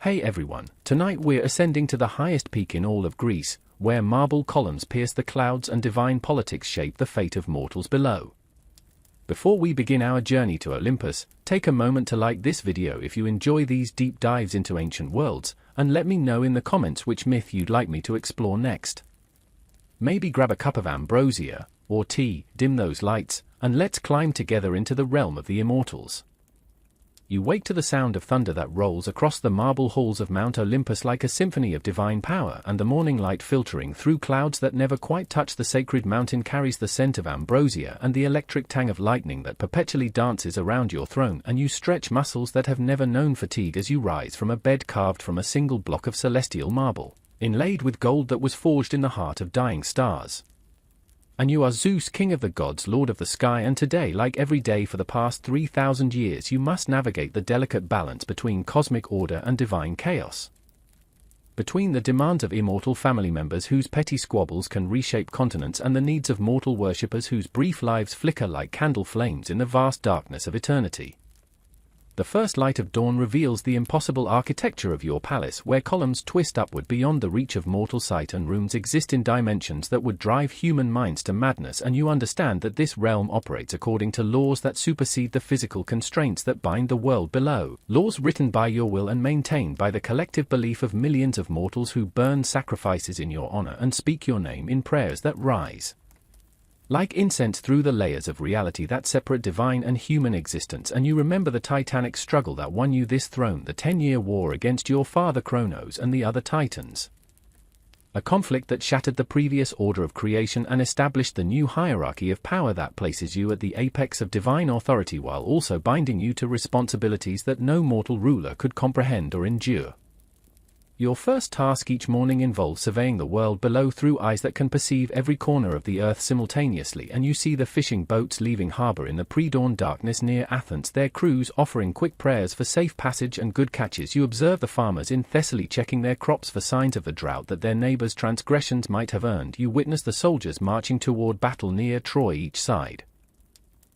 Hey everyone, tonight we're ascending to the highest peak in all of Greece, where marble columns pierce the clouds and divine politics shape the fate of mortals below. Before we begin our journey to Olympus, take a moment to like this video if you enjoy these deep dives into ancient worlds, and let me know in the comments which myth you'd like me to explore next. Maybe grab a cup of ambrosia, or tea, dim those lights, and let's climb together into the realm of the immortals. You wake to the sound of thunder that rolls across the marble halls of Mount Olympus like a symphony of divine power, and the morning light filtering through clouds that never quite touch the sacred mountain carries the scent of ambrosia and the electric tang of lightning that perpetually dances around your throne, and you stretch muscles that have never known fatigue as you rise from a bed carved from a single block of celestial marble, inlaid with gold that was forged in the heart of dying stars. And you are Zeus, king of the gods, lord of the sky, and today, like every day for the past 3,000 years, you must navigate the delicate balance between cosmic order and divine chaos. Between the demands of immortal family members whose petty squabbles can reshape continents and the needs of mortal worshippers whose brief lives flicker like candle flames in the vast darkness of eternity. The first light of dawn reveals the impossible architecture of your palace, where columns twist upward beyond the reach of mortal sight and rooms exist in dimensions that would drive human minds to madness, and you understand that this realm operates according to laws that supersede the physical constraints that bind the world below, laws written by your will and maintained by the collective belief of millions of mortals who burn sacrifices in your honor and speak your name in prayers that rise like incense through the layers of reality that separate divine and human existence. And you remember the titanic struggle that won you this throne, the 10-year war against your father Kronos and the other titans. A conflict that shattered the previous order of creation and established the new hierarchy of power that places you at the apex of divine authority while also binding you to responsibilities that no mortal ruler could comprehend or endure. Your first task each morning involves surveying the world below through eyes that can perceive every corner of the earth simultaneously, and you see the fishing boats leaving harbor in the pre-dawn darkness near Athens, their crews offering quick prayers for safe passage and good catches. You observe the farmers in Thessaly checking their crops for signs of the drought that their neighbors' transgressions might have earned. You witness the soldiers marching toward battle near Troy, each side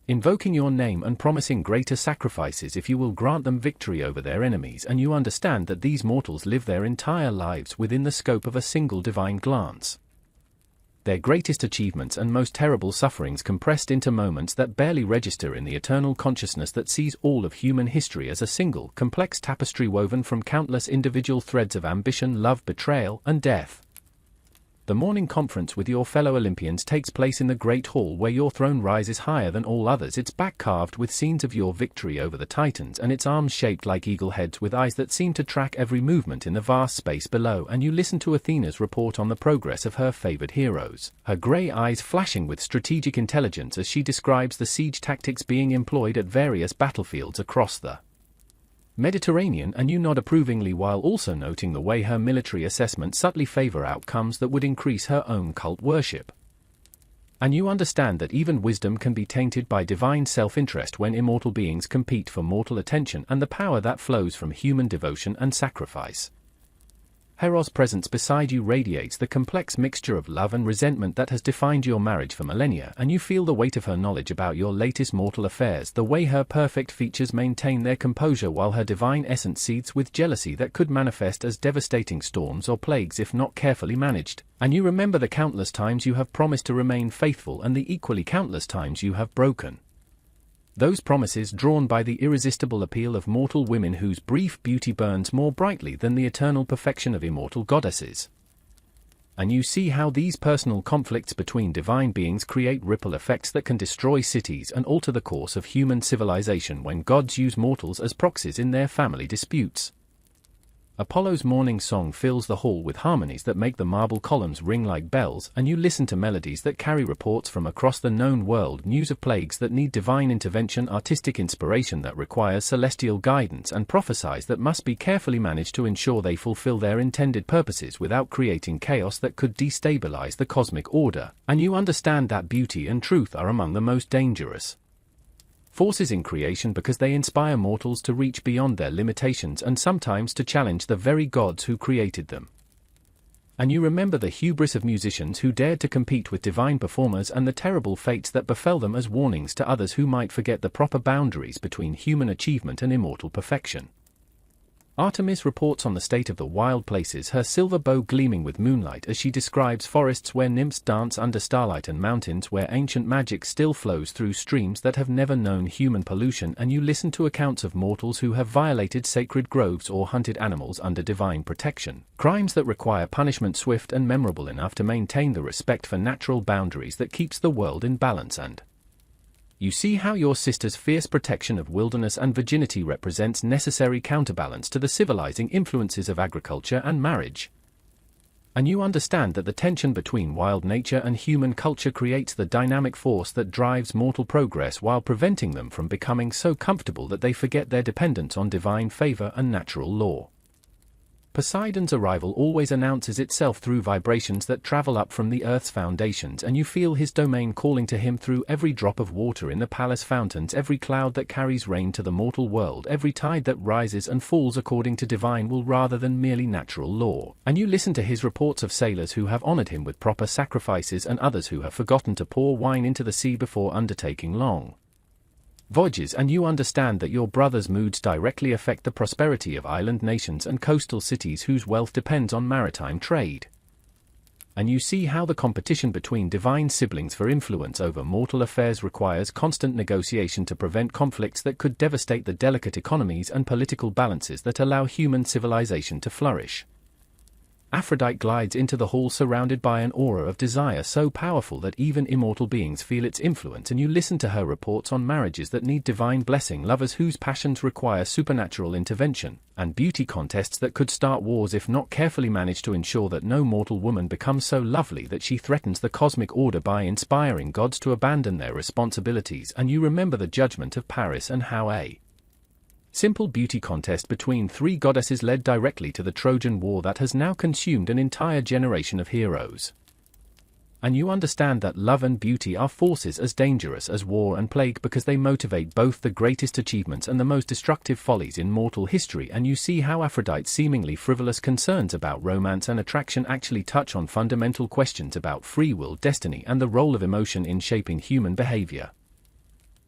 invoking your name and promising greater sacrifices if you will grant them victory over their enemies, and you understand that these mortals live their entire lives within the scope of a single divine glance. Their greatest achievements and most terrible sufferings compressed into moments that barely register in the eternal consciousness that sees all of human history as a single, complex tapestry woven from countless individual threads of ambition, love, betrayal, and death. The morning conference with your fellow Olympians takes place in the Great Hall, where your throne rises higher than all others, its back carved with scenes of your victory over the Titans, and its arms shaped like eagle heads with eyes that seem to track every movement in the vast space below. And you listen to Athena's report on the progress of her favored heroes, her grey eyes flashing with strategic intelligence as she describes the siege tactics being employed at various battlefields across the Mediterranean, and you nod approvingly while also noting the way her military assessments subtly favor outcomes that would increase her own cult worship. And you understand that even wisdom can be tainted by divine self-interest when immortal beings compete for mortal attention and the power that flows from human devotion and sacrifice. Hera's presence beside you radiates the complex mixture of love and resentment that has defined your marriage for millennia, and you feel the weight of her knowledge about your latest mortal affairs, the way her perfect features maintain their composure while her divine essence seethes with jealousy that could manifest as devastating storms or plagues if not carefully managed. And you remember the countless times you have promised to remain faithful and the equally countless times you have broken those promises, drawn by the irresistible appeal of mortal women whose brief beauty burns more brightly than the eternal perfection of immortal goddesses. And you see how these personal conflicts between divine beings create ripple effects that can destroy cities and alter the course of human civilization when gods use mortals as proxies in their family disputes. Apollo's morning song fills the hall with harmonies that make the marble columns ring like bells, and you listen to melodies that carry reports from across the known world, news of plagues that need divine intervention, artistic inspiration that requires celestial guidance, and prophecies that must be carefully managed to ensure they fulfill their intended purposes without creating chaos that could destabilize the cosmic order. And you understand that beauty and truth are among the most dangerous forces in creation because they inspire mortals to reach beyond their limitations and sometimes to challenge the very gods who created them. And you remember the hubris of musicians who dared to compete with divine performers and the terrible fates that befell them as warnings to others who might forget the proper boundaries between human achievement and immortal perfection. Artemis reports on the state of the wild places, her silver bow gleaming with moonlight as she describes forests where nymphs dance under starlight and mountains where ancient magic still flows through streams that have never known human pollution, and you listen to accounts of mortals who have violated sacred groves or hunted animals under divine protection, crimes that require punishment swift and memorable enough to maintain the respect for natural boundaries that keeps the world in balance. And you see how your sister's fierce protection of wilderness and virginity represents necessary counterbalance to the civilizing influences of agriculture and marriage. And you understand that the tension between wild nature and human culture creates the dynamic force that drives mortal progress while preventing them from becoming so comfortable that they forget their dependence on divine favor and natural law. Poseidon's arrival always announces itself through vibrations that travel up from the Earth's foundations, and you feel his domain calling to him through every drop of water in the palace fountains, every cloud that carries rain to the mortal world, every tide that rises and falls according to divine will rather than merely natural law. And you listen to his reports of sailors who have honored him with proper sacrifices and others who have forgotten to pour wine into the sea before undertaking long voyages, and you understand that your brother's moods directly affect the prosperity of island nations and coastal cities whose wealth depends on maritime trade. And you see how the competition between divine siblings for influence over mortal affairs requires constant negotiation to prevent conflicts that could devastate the delicate economies and political balances that allow human civilization to flourish. Aphrodite glides into the hall surrounded by an aura of desire so powerful that even immortal beings feel its influence, and you listen to her reports on marriages that need divine blessing, lovers whose passions require supernatural intervention, and beauty contests that could start wars if not carefully managed to ensure that no mortal woman becomes so lovely that she threatens the cosmic order by inspiring gods to abandon their responsibilities. And you remember the judgment of Paris and how a simple beauty contest between three goddesses led directly to the Trojan War that has now consumed an entire generation of heroes. And you understand that love and beauty are forces as dangerous as war and plague because they motivate both the greatest achievements and the most destructive follies in mortal history. And you see how Aphrodite's seemingly frivolous concerns about romance and attraction actually touch on fundamental questions about free will, destiny, and the role of emotion in shaping human behavior.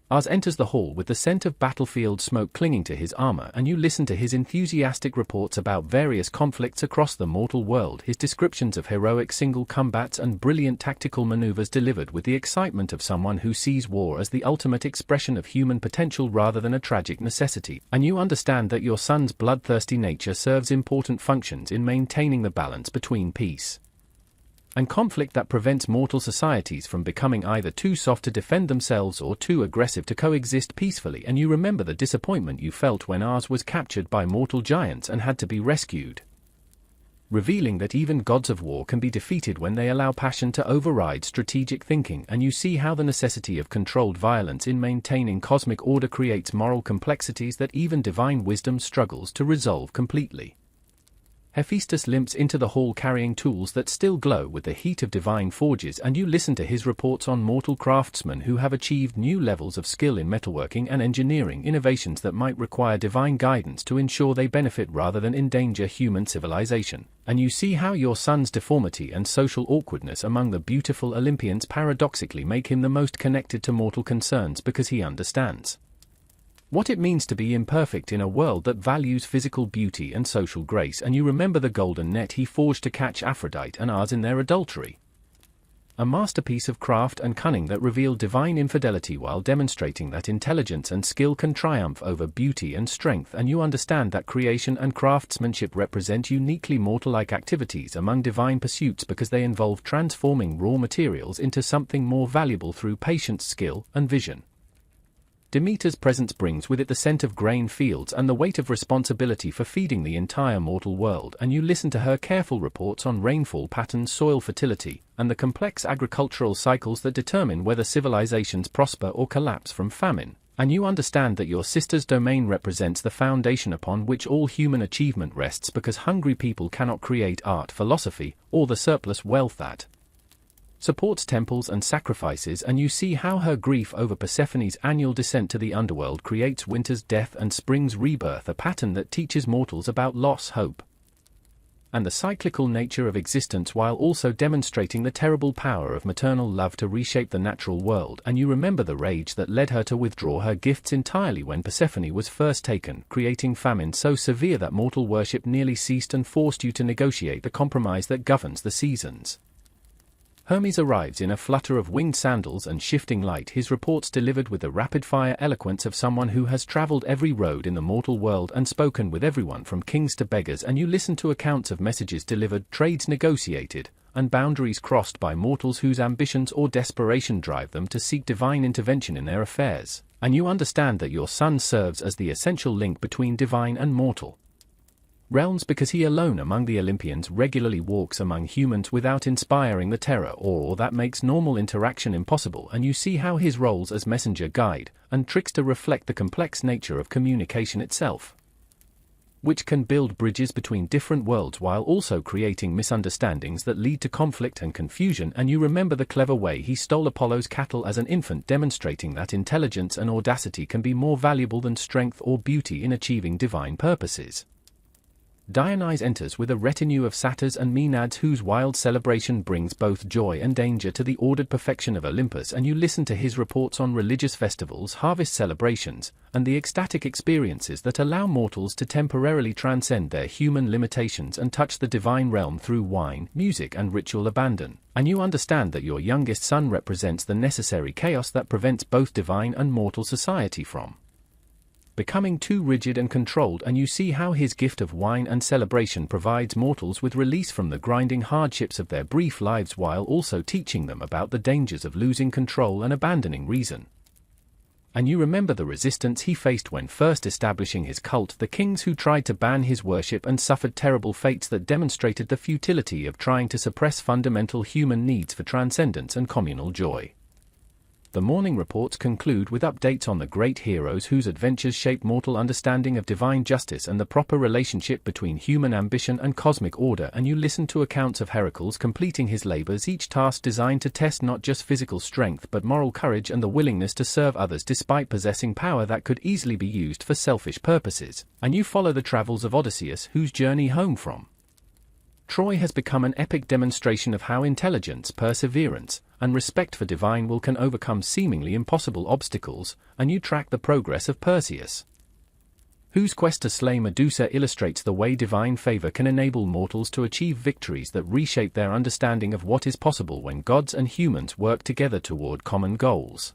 Ars enters the hall with the scent of battlefield smoke clinging to his armor, and you listen to his enthusiastic reports about various conflicts across the mortal world, his descriptions of heroic single combats and brilliant tactical maneuvers delivered with the excitement of someone who sees war as the ultimate expression of human potential rather than a tragic necessity. And you understand that your son's bloodthirsty nature serves important functions in maintaining the balance between peace and conflict that prevents mortal societies from becoming either too soft to defend themselves or too aggressive to coexist peacefully. And you remember the disappointment you felt when Ars was captured by mortal giants and had to be rescued, revealing that even gods of war can be defeated when they allow passion to override strategic thinking. And you see how the necessity of controlled violence in maintaining cosmic order creates moral complexities that even divine wisdom struggles to resolve completely. Hephaestus limps into the hall carrying tools that still glow with the heat of divine forges, and you listen to his reports on mortal craftsmen who have achieved new levels of skill in metalworking and engineering, innovations that might require divine guidance to ensure they benefit rather than endanger human civilization. And you see how your son's deformity and social awkwardness among the beautiful Olympians paradoxically make him the most connected to mortal concerns because he understands what it means to be imperfect in a world that values physical beauty and social grace. And you remember the golden net he forged to catch Aphrodite and Ars in their adultery, a masterpiece of craft and cunning that revealed divine infidelity while demonstrating that intelligence and skill can triumph over beauty and strength. And you understand that creation and craftsmanship represent uniquely mortal-like activities among divine pursuits because they involve transforming raw materials into something more valuable through patience, skill, and vision. Demeter's presence brings with it the scent of grain fields and the weight of responsibility for feeding the entire mortal world, and you listen to her careful reports on rainfall patterns, soil fertility, and the complex agricultural cycles that determine whether civilizations prosper or collapse from famine. And you understand that your sister's domain represents the foundation upon which all human achievement rests because hungry people cannot create art, philosophy, or the surplus wealth that supports temples and sacrifices. And you see how her grief over Persephone's annual descent to the underworld creates winter's death and spring's rebirth, a pattern that teaches mortals about loss, hope, and the cyclical nature of existence, while also demonstrating the terrible power of maternal love to reshape the natural world. And you remember the rage that led her to withdraw her gifts entirely when Persephone was first taken, creating famine so severe that mortal worship nearly ceased and forced you to negotiate the compromise that governs the seasons. Hermes arrives in a flutter of winged sandals and shifting light, his reports delivered with the rapid-fire eloquence of someone who has traveled every road in the mortal world and spoken with everyone from kings to beggars. And you listen to accounts of messages delivered, trades negotiated, and boundaries crossed by mortals whose ambitions or desperation drive them to seek divine intervention in their affairs. And you understand that your son serves as the essential link between divine and mortal realms, because he alone among the Olympians regularly walks among humans without inspiring the terror or awe that makes normal interaction impossible. And you see how his roles as messenger, guide, and trickster reflect the complex nature of communication itself, which can build bridges between different worlds while also creating misunderstandings that lead to conflict and confusion. And you remember the clever way he stole Apollo's cattle as an infant, demonstrating that intelligence and audacity can be more valuable than strength or beauty in achieving divine purposes. Dionysus enters with a retinue of satyrs and maenads whose wild celebration brings both joy and danger to the ordered perfection of Olympus. And you listen to his reports on religious festivals, harvest celebrations, and the ecstatic experiences that allow mortals to temporarily transcend their human limitations and touch the divine realm through wine, music, and ritual abandon. And you understand that your youngest son represents the necessary chaos that prevents both divine and mortal society from becoming too rigid and controlled. And you see how his gift of wine and celebration provides mortals with release from the grinding hardships of their brief lives while also teaching them about the dangers of losing control and abandoning reason. And you remember the resistance he faced when first establishing his cult, the kings who tried to ban his worship and suffered terrible fates that demonstrated the futility of trying to suppress fundamental human needs for transcendence and communal joy. The morning reports conclude with updates on the great heroes whose adventures shape mortal understanding of divine justice and the proper relationship between human ambition and cosmic order. And you listen to accounts of Heracles completing his labors, each task designed to test not just physical strength but moral courage and the willingness to serve others despite possessing power that could easily be used for selfish purposes. And you follow the travels of Odysseus, whose journey home from Troy has become an epic demonstration of how intelligence, perseverance, and respect for divine will can overcome seemingly impossible obstacles. And you track the progress of Perseus, whose quest to slay Medusa illustrates the way divine favor can enable mortals to achieve victories that reshape their understanding of what is possible when gods and humans work together toward common goals.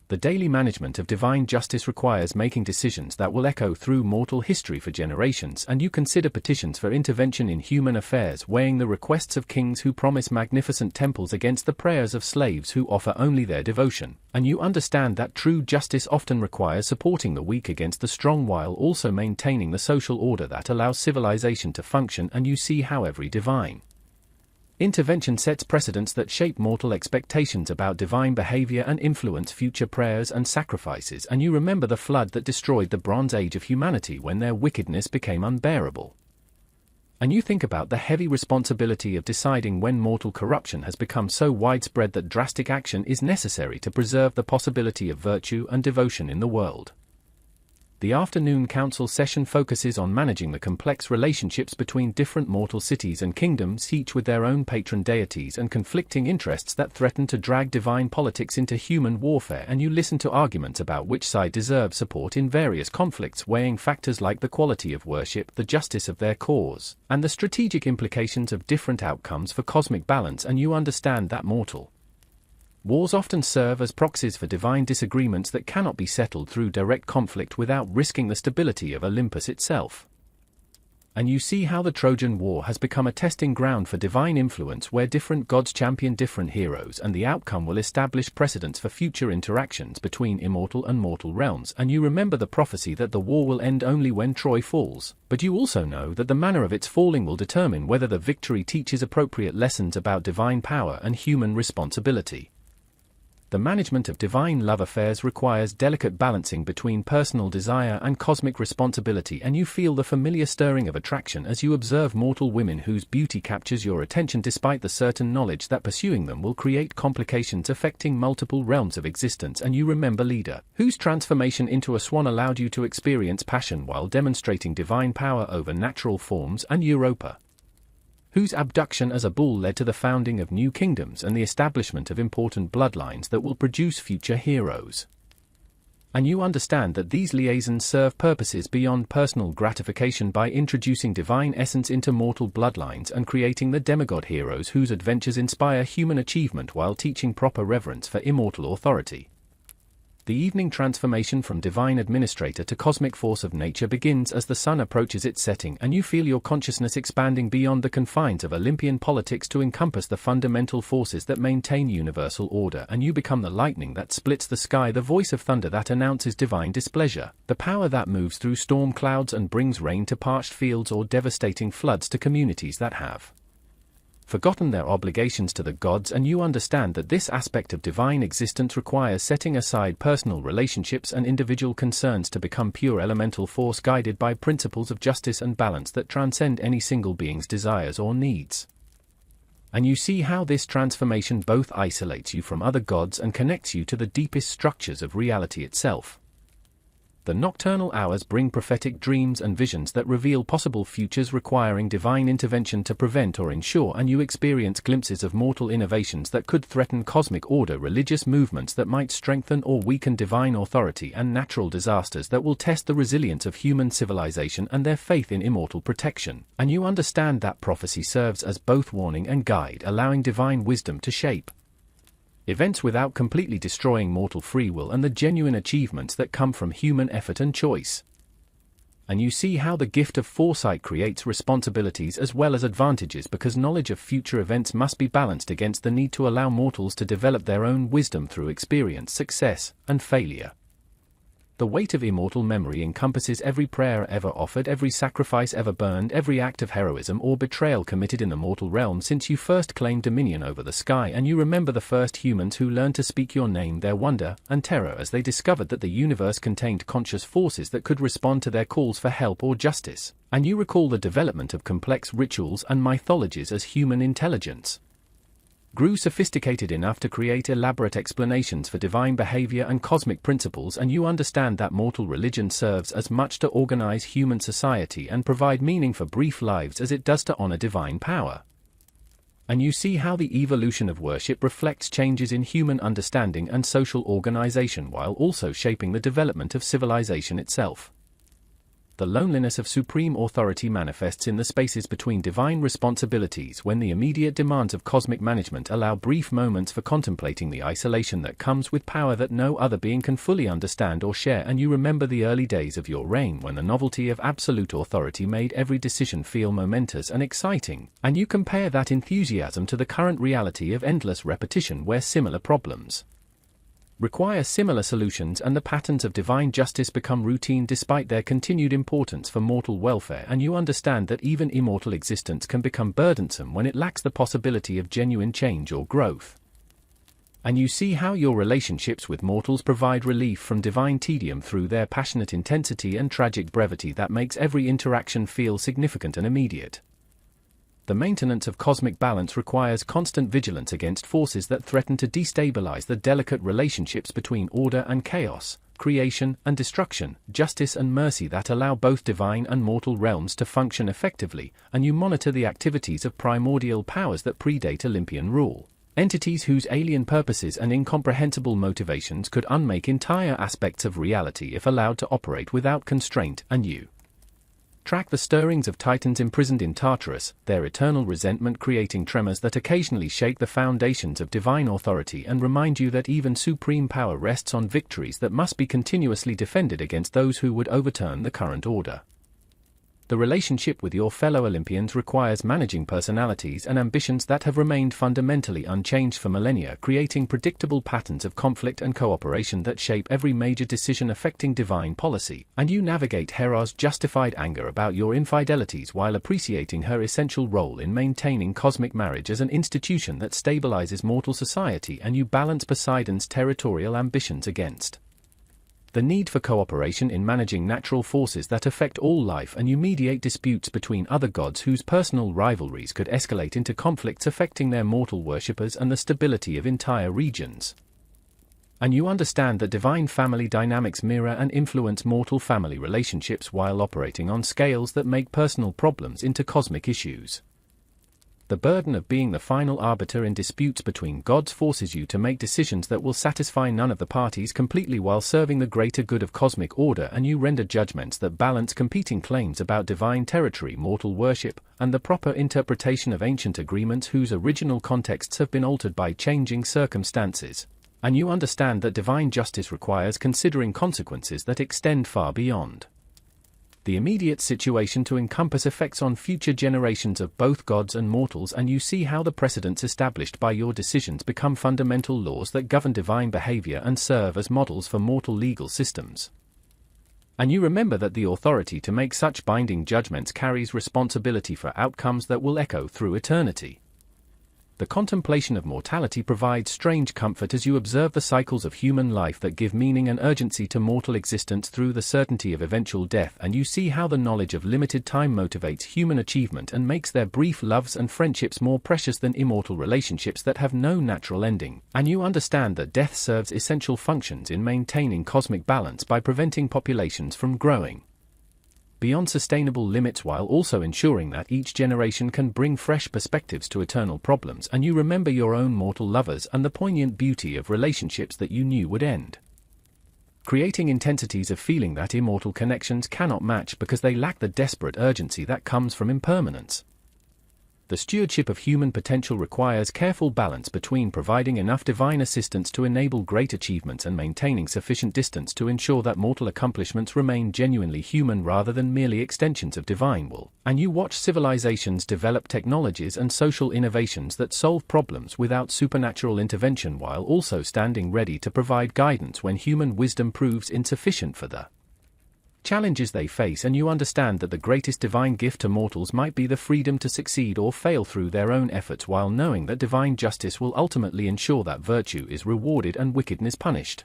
The daily management of divine justice requires making decisions that will echo through mortal history for generations. And you consider petitions for intervention in human affairs, weighing the requests of kings who promise magnificent temples against the prayers of slaves who offer only their devotion. And you understand that true justice often requires supporting the weak against the strong while also maintaining the social order that allows civilization to function. And you see how every divine intervention sets precedents that shape mortal expectations about divine behavior and influence future prayers and sacrifices. And you remember the flood that destroyed the Bronze Age of humanity when their wickedness became unbearable. And you think about the heavy responsibility of deciding when mortal corruption has become so widespread that drastic action is necessary to preserve the possibility of virtue and devotion in the world. The afternoon council session focuses on managing the complex relationships between different mortal cities and kingdoms, each with their own patron deities and conflicting interests that threaten to drag divine politics into human warfare. And you listen to arguments about which side deserves support in various conflicts, weighing factors like the quality of worship, the justice of their cause, and the strategic implications of different outcomes for cosmic balance. And you understand that mortal wars often serve as proxies for divine disagreements that cannot be settled through direct conflict without risking the stability of Olympus itself. And you see how the Trojan War has become a testing ground for divine influence where different gods champion different heroes, and the outcome will establish precedents for future interactions between immortal and mortal realms. And you remember the prophecy that the war will end only when Troy falls, but you also know that the manner of its falling will determine whether the victory teaches appropriate lessons about divine power and human responsibility. The management of divine love affairs requires delicate balancing between personal desire and cosmic responsibility. And you feel the familiar stirring of attraction as you observe mortal women whose beauty captures your attention despite the certain knowledge that pursuing them will create complications affecting multiple realms of existence. And you remember Leda, whose transformation into a swan allowed you to experience passion while demonstrating divine power over natural forms. And Europa, whose abduction as a bull led to the founding of new kingdoms and the establishment of important bloodlines that will produce future heroes. And you understand that these liaisons serve purposes beyond personal gratification by introducing divine essence into mortal bloodlines and creating the demigod heroes whose adventures inspire human achievement while teaching proper reverence for immortal authority. The evening transformation from divine administrator to cosmic force of nature begins as the sun approaches its setting, and you feel your consciousness expanding beyond the confines of Olympian politics to encompass the fundamental forces that maintain universal order, and you become the lightning that splits the sky, the voice of thunder that announces divine displeasure, the power that moves through storm clouds and brings rain to parched fields or devastating floods to communities that have forgotten their obligations to the gods. And you understand that this aspect of divine existence requires setting aside personal relationships and individual concerns to become pure elemental force guided by principles of justice and balance that transcend any single being's desires or needs. And you see how this transformation both isolates you from other gods and connects you to the deepest structures of reality itself. The nocturnal hours bring prophetic dreams and visions that reveal possible futures requiring divine intervention to prevent or ensure, and you experience glimpses of mortal innovations that could threaten cosmic order, religious movements that might strengthen or weaken divine authority, and natural disasters that will test the resilience of human civilization and their faith in immortal protection. And you understand that prophecy serves as both warning and guide, allowing divine wisdom to shape events without completely destroying mortal free will and the genuine achievements that come from human effort and choice. And you see how the gift of foresight creates responsibilities as well as advantages, because knowledge of future events must be balanced against the need to allow mortals to develop their own wisdom through experience, success, and failure. The weight of immortal memory encompasses every prayer ever offered, every sacrifice ever burned, every act of heroism or betrayal committed in the mortal realm since you first claimed dominion over the sky, and you remember the first humans who learned to speak your name, their wonder and terror as they discovered that the universe contained conscious forces that could respond to their calls for help or justice, and you recall the development of complex rituals and mythologies as human intelligence grew sophisticated enough to create elaborate explanations for divine behavior and cosmic principles, and you understand that mortal religion serves as much to organize human society and provide meaning for brief lives as it does to honor divine power. And you see how the evolution of worship reflects changes in human understanding and social organization while also shaping the development of civilization itself. The loneliness of supreme authority manifests in the spaces between divine responsibilities when the immediate demands of cosmic management allow brief moments for contemplating the isolation that comes with power that no other being can fully understand or share, and you remember the early days of your reign when the novelty of absolute authority made every decision feel momentous and exciting, and you compare that enthusiasm to the current reality of endless repetition where similar problems require similar solutions and the patterns of divine justice become routine despite their continued importance for mortal welfare, and you understand that even immortal existence can become burdensome when it lacks the possibility of genuine change or growth. And you see how your relationships with mortals provide relief from divine tedium through their passionate intensity and tragic brevity that makes every interaction feel significant and immediate. The maintenance of cosmic balance requires constant vigilance against forces that threaten to destabilize the delicate relationships between order and chaos, creation and destruction, justice and mercy that allow both divine and mortal realms to function effectively, and you monitor the activities of primordial powers that predate Olympian rule. Entities whose alien purposes and incomprehensible motivations could unmake entire aspects of reality if allowed to operate without constraint, and you track the stirrings of titans imprisoned in Tartarus, their eternal resentment creating tremors that occasionally shake the foundations of divine authority and remind you that even supreme power rests on victories that must be continuously defended against those who would overturn the current order. The relationship with your fellow Olympians requires managing personalities and ambitions that have remained fundamentally unchanged for millennia, creating predictable patterns of conflict and cooperation that shape every major decision affecting divine policy, and you navigate Hera's justified anger about your infidelities while appreciating her essential role in maintaining cosmic marriage as an institution that stabilizes mortal society, and you balance Poseidon's territorial ambitions against the need for cooperation in managing natural forces that affect all life, and you mediate disputes between other gods whose personal rivalries could escalate into conflicts affecting their mortal worshippers and the stability of entire regions. And you understand that divine family dynamics mirror and influence mortal family relationships while operating on scales that make personal problems into cosmic issues. The burden of being the final arbiter in disputes between gods forces you to make decisions that will satisfy none of the parties completely while serving the greater good of cosmic order, and you render judgments that balance competing claims about divine territory, mortal worship, and the proper interpretation of ancient agreements whose original contexts have been altered by changing circumstances. And you understand that divine justice requires considering consequences that extend far beyond the immediate situation to encompass effects on future generations of both gods and mortals, and you see how the precedents established by your decisions become fundamental laws that govern divine behavior and serve as models for mortal legal systems. And you remember that the authority to make such binding judgments carries responsibility for outcomes that will echo through eternity. The contemplation of mortality provides strange comfort as you observe the cycles of human life that give meaning and urgency to mortal existence through the certainty of eventual death, and you see how the knowledge of limited time motivates human achievement and makes their brief loves and friendships more precious than immortal relationships that have no natural ending, and you understand that death serves essential functions in maintaining cosmic balance by preventing populations from growing beyond sustainable limits while also ensuring that each generation can bring fresh perspectives to eternal problems, and you remember your own mortal lovers and the poignant beauty of relationships that you knew would end, creating intensities of feeling that immortal connections cannot match because they lack the desperate urgency that comes from impermanence. The stewardship of human potential requires careful balance between providing enough divine assistance to enable great achievements and maintaining sufficient distance to ensure that mortal accomplishments remain genuinely human rather than merely extensions of divine will. And you watch civilizations develop technologies and social innovations that solve problems without supernatural intervention while also standing ready to provide guidance when human wisdom proves insufficient for the challenges they face, and you understand that the greatest divine gift to mortals might be the freedom to succeed or fail through their own efforts while knowing that divine justice will ultimately ensure that virtue is rewarded and wickedness punished.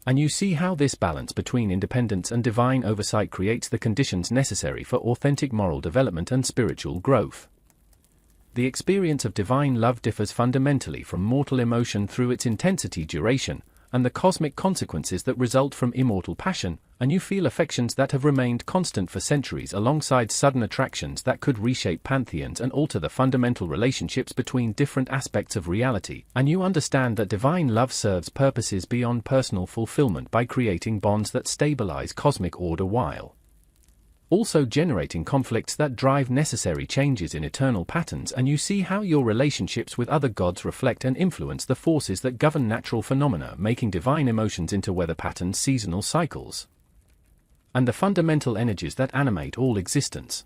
And you see how this balance between independence and divine oversight creates the conditions necessary for authentic moral development and spiritual growth. The experience of divine love differs fundamentally from mortal emotion through its intensity, duration, and the cosmic consequences that result from immortal passion, and you feel affections that have remained constant for centuries alongside sudden attractions that could reshape pantheons and alter the fundamental relationships between different aspects of reality, and you understand that divine love serves purposes beyond personal fulfillment by creating bonds that stabilize cosmic order while also generating conflicts that drive necessary changes in eternal patterns, and you see how your relationships with other gods reflect and influence the forces that govern natural phenomena, making divine emotions into weather patterns, seasonal cycles, and the fundamental energies that animate all existence.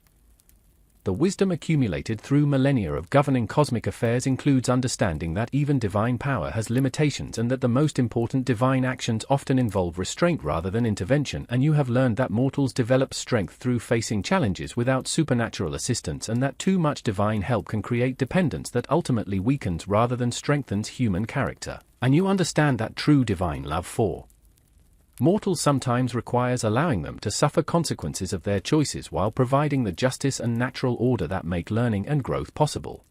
The wisdom accumulated through millennia of governing cosmic affairs includes understanding that even divine power has limitations and that the most important divine actions often involve restraint rather than intervention, and you have learned that mortals develop strength through facing challenges without supernatural assistance, and that too much divine help can create dependence that ultimately weakens rather than strengthens human character. And you understand that true divine love for mortals sometimes requires allowing them to suffer consequences of their choices while providing the justice and natural order that make learning and growth possible.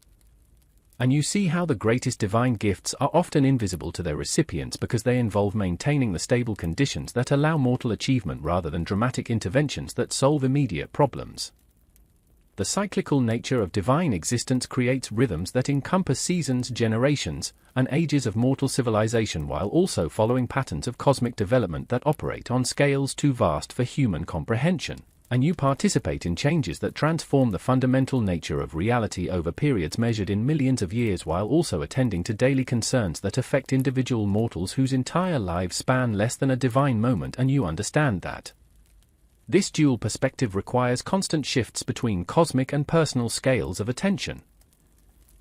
And you see how the greatest divine gifts are often invisible to their recipients because they involve maintaining the stable conditions that allow mortal achievement rather than dramatic interventions that solve immediate problems. The cyclical nature of divine existence creates rhythms that encompass seasons, generations, and ages of mortal civilization while also following patterns of cosmic development that operate on scales too vast for human comprehension. And you participate in changes that transform the fundamental nature of reality over periods measured in millions of years while also attending to daily concerns that affect individual mortals whose entire lives span less than a divine moment, and you understand that this dual perspective requires constant shifts between cosmic and personal scales of attention.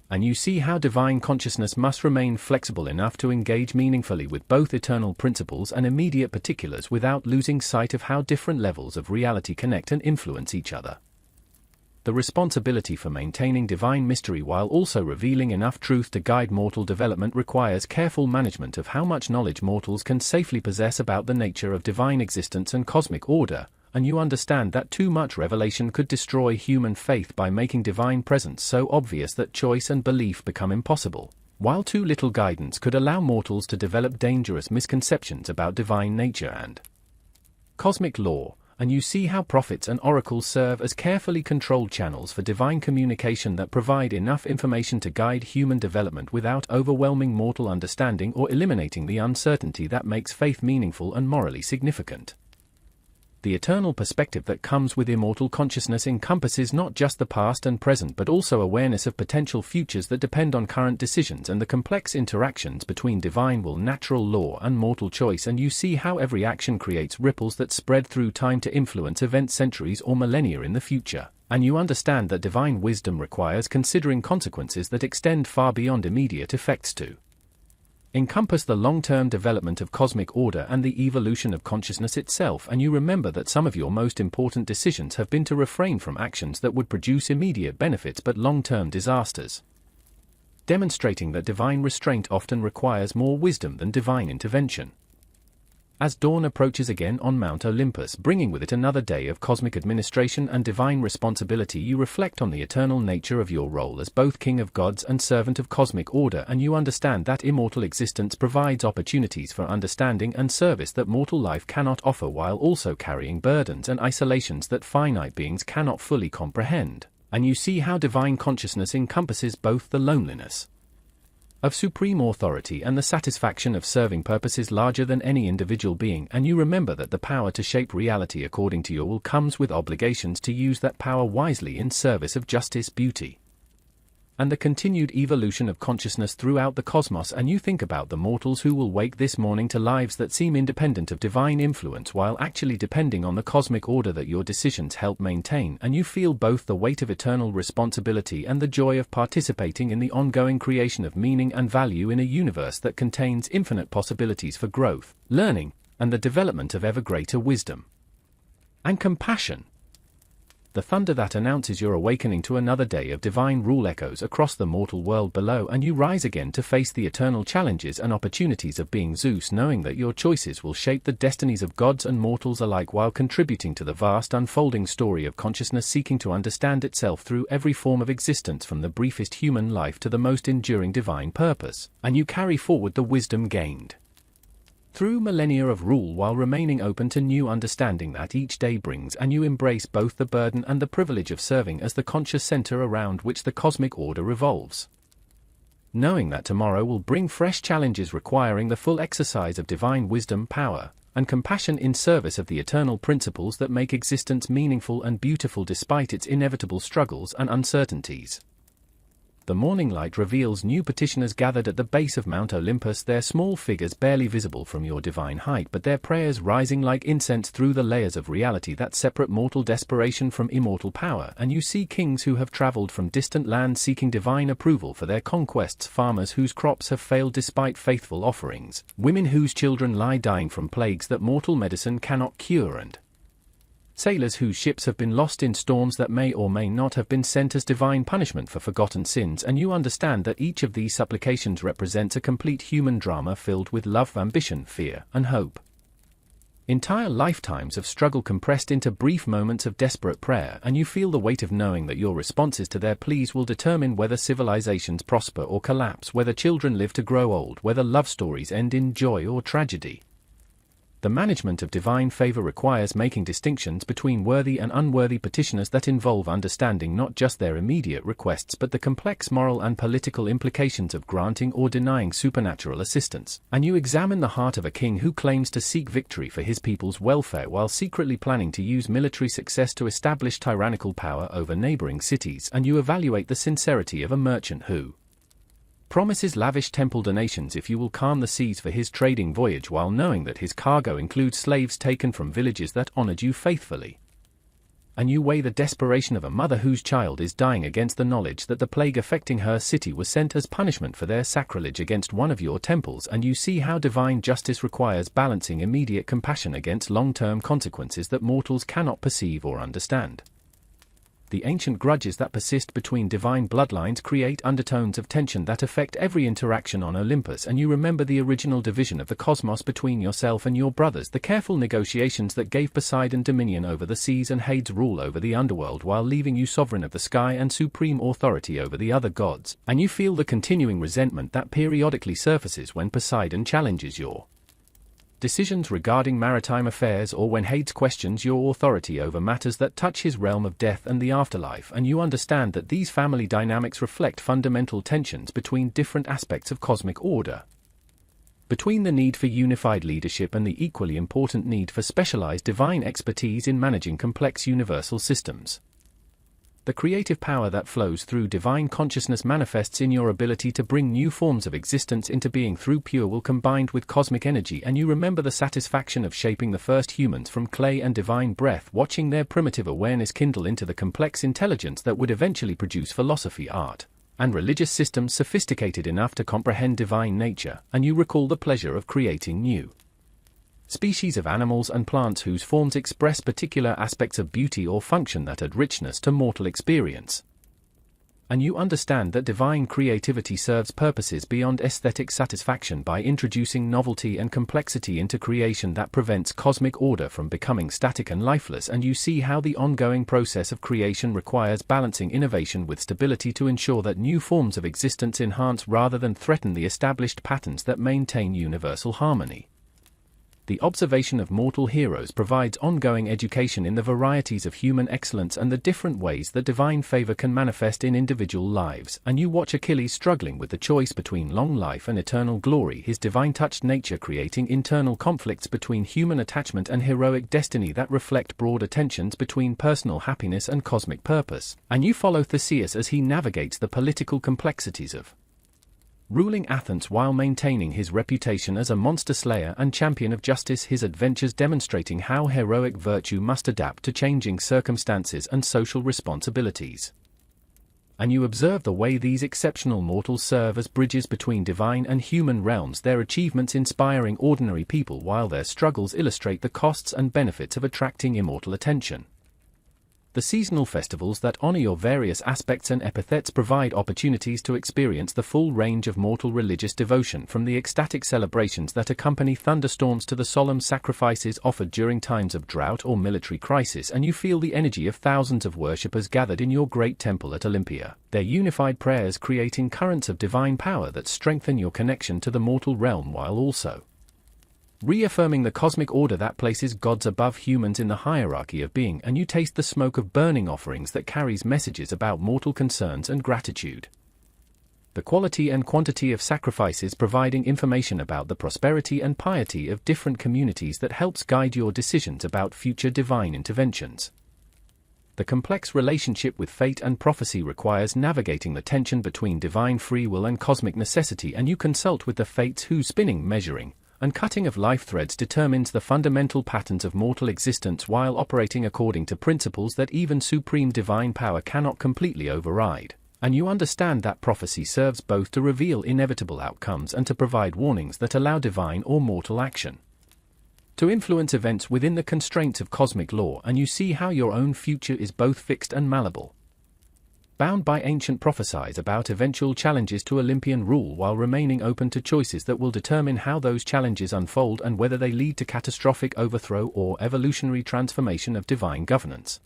And you see how divine consciousness must remain flexible enough to engage meaningfully with both eternal principles and immediate particulars without losing sight of how different levels of reality connect and influence each other. The responsibility for maintaining divine mystery while also revealing enough truth to guide mortal development requires careful management of how much knowledge mortals can safely possess about the nature of divine existence and cosmic order, and you understand that too much revelation could destroy human faith by making divine presence so obvious that choice and belief become impossible, while too little guidance could allow mortals to develop dangerous misconceptions about divine nature and cosmic law. and you see how prophets and oracles serve as carefully controlled channels for divine communication that provide enough information to guide human development without overwhelming mortal understanding or eliminating the uncertainty that makes faith meaningful and morally significant. The eternal perspective that comes with immortal consciousness encompasses not just the past and present but also awareness of potential futures that depend on current decisions and the complex interactions between divine will, natural law, and mortal choice, and you see how every action creates ripples that spread through time to influence events centuries or millennia in the future, and you understand that divine wisdom requires considering consequences that extend far beyond immediate effects to encompass the long-term development of cosmic order and the evolution of consciousness itself, and you remember that some of your most important decisions have been to refrain from actions that would produce immediate benefits but long-term disasters, demonstrating that divine restraint often requires more wisdom than divine intervention. As dawn approaches again on Mount Olympus, bringing with it another day of cosmic administration and divine responsibility, you reflect on the eternal nature of your role as both king of gods and servant of cosmic order, and you understand that immortal existence provides opportunities for understanding and service that mortal life cannot offer, while also carrying burdens and isolations that finite beings cannot fully comprehend, and you see how divine consciousness encompasses both the loneliness of supreme authority and the satisfaction of serving purposes larger than any individual being, and you remember that the power to shape reality according to your will comes with obligations to use that power wisely in service of justice, beauty, and the continued evolution of consciousness throughout the cosmos, and you think about the mortals who will wake this morning to lives that seem independent of divine influence while actually depending on the cosmic order that your decisions help maintain, and you feel both the weight of eternal responsibility and the joy of participating in the ongoing creation of meaning and value in a universe that contains infinite possibilities for growth, learning, and the development of ever greater wisdom and compassion. The thunder that announces your awakening to another day of divine rule echoes across the mortal world below, and you rise again to face the eternal challenges and opportunities of being Zeus, knowing that your choices will shape the destinies of gods and mortals alike while contributing to the vast unfolding story of consciousness seeking to understand itself through every form of existence, from the briefest human life to the most enduring divine purpose, and you carry forward the wisdom gained through millennia of rule while remaining open to new understanding that each day brings, and you embrace both the burden and the privilege of serving as the conscious center around which the cosmic order revolves, knowing that tomorrow will bring fresh challenges requiring the full exercise of divine wisdom, power, and compassion in service of the eternal principles that make existence meaningful and beautiful despite its inevitable struggles and uncertainties. The morning light reveals new petitioners gathered at the base of Mount Olympus, their small figures barely visible from your divine height, but their prayers rising like incense through the layers of reality that separate mortal desperation from immortal power, and you see kings who have traveled from distant lands seeking divine approval for their conquests, farmers whose crops have failed despite faithful offerings, women whose children lie dying from plagues that mortal medicine cannot cure, and sailors whose ships have been lost in storms that may or may not have been sent as divine punishment for forgotten sins, and you understand that each of these supplications represents a complete human drama filled with love, ambition, fear, and hope. Entire lifetimes of struggle compressed into brief moments of desperate prayer, and you feel the weight of knowing that your responses to their pleas will determine whether civilizations prosper or collapse, whether children live to grow old, whether love stories end in joy or tragedy. The management of divine favor requires making distinctions between worthy and unworthy petitioners that involve understanding not just their immediate requests but the complex moral and political implications of granting or denying supernatural assistance, and you examine the heart of a king who claims to seek victory for his people's welfare while secretly planning to use military success to establish tyrannical power over neighboring cities, and you evaluate the sincerity of a merchant who promises lavish temple donations if you will calm the seas for his trading voyage while knowing that his cargo includes slaves taken from villages that honored you faithfully. And you weigh the desperation of a mother whose child is dying against the knowledge that the plague affecting her city was sent as punishment for their sacrilege against one of your temples, and you see how divine justice requires balancing immediate compassion against long-term consequences that mortals cannot perceive or understand. The ancient grudges that persist between divine bloodlines create undertones of tension that affect every interaction on Olympus, and you remember the original division of the cosmos between yourself and your brothers, the careful negotiations that gave Poseidon dominion over the seas and Hades rule over the underworld while leaving you sovereign of the sky and supreme authority over the other gods, and you feel the continuing resentment that periodically surfaces when Poseidon challenges your decisions regarding maritime affairs, or when Hades questions your authority over matters that touch his realm of death and the afterlife, and you understand that these family dynamics reflect fundamental tensions between different aspects of cosmic order. Between the need for unified leadership and the equally important need for specialized divine expertise in managing complex universal systems. The creative power that flows through divine consciousness manifests in your ability to bring new forms of existence into being through pure will combined with cosmic energy, and you remember the satisfaction of shaping the first humans from clay and divine breath, watching their primitive awareness kindle into the complex intelligence that would eventually produce philosophy, art, and religious systems sophisticated enough to comprehend divine nature, and you recall the pleasure of creating new species of animals and plants whose forms express particular aspects of beauty or function that add richness to mortal experience. And you understand that divine creativity serves purposes beyond aesthetic satisfaction by introducing novelty and complexity into creation that prevents cosmic order from becoming static and lifeless, and you see how the ongoing process of creation requires balancing innovation with stability to ensure that new forms of existence enhance rather than threaten the established patterns that maintain universal harmony. The observation of mortal heroes provides ongoing education in the varieties of human excellence and the different ways that divine favor can manifest in individual lives, and you watch Achilles struggling with the choice between long life and eternal glory, his divine-touched nature creating internal conflicts between human attachment and heroic destiny that reflect broader tensions between personal happiness and cosmic purpose, and you follow Theseus as he navigates the political complexities of ruling Athens while maintaining his reputation as a monster slayer and champion of justice, his adventures demonstrating how heroic virtue must adapt to changing circumstances and social responsibilities. And you observe the way these exceptional mortals serve as bridges between divine and human realms, their achievements inspiring ordinary people while their struggles illustrate the costs and benefits of attracting immortal attention. The seasonal festivals that honor your various aspects and epithets provide opportunities to experience the full range of mortal religious devotion, from the ecstatic celebrations that accompany thunderstorms to the solemn sacrifices offered during times of drought or military crisis, and you feel the energy of thousands of worshippers gathered in your great temple at Olympia, their unified prayers creating currents of divine power that strengthen your connection to the mortal realm while also reaffirming the cosmic order that places gods above humans in the hierarchy of being, and you taste the smoke of burning offerings that carries messages about mortal concerns and gratitude. The quality and quantity of sacrifices providing information about the prosperity and piety of different communities that helps guide your decisions about future divine interventions. The complex relationship with fate and prophecy requires navigating the tension between divine free will and cosmic necessity, and you consult with the fates whose spinning, measuring, and cutting of life threads determines the fundamental patterns of mortal existence while operating according to principles that even supreme divine power cannot completely override. And you understand that prophecy serves both to reveal inevitable outcomes and to provide warnings that allow divine or mortal action to influence events within the constraints of cosmic law, and you see how your own future is both fixed and malleable, bound by ancient prophecies about eventual challenges to Olympian rule while remaining open to choices that will determine how those challenges unfold and whether they lead to catastrophic overthrow or evolutionary transformation of divine governance.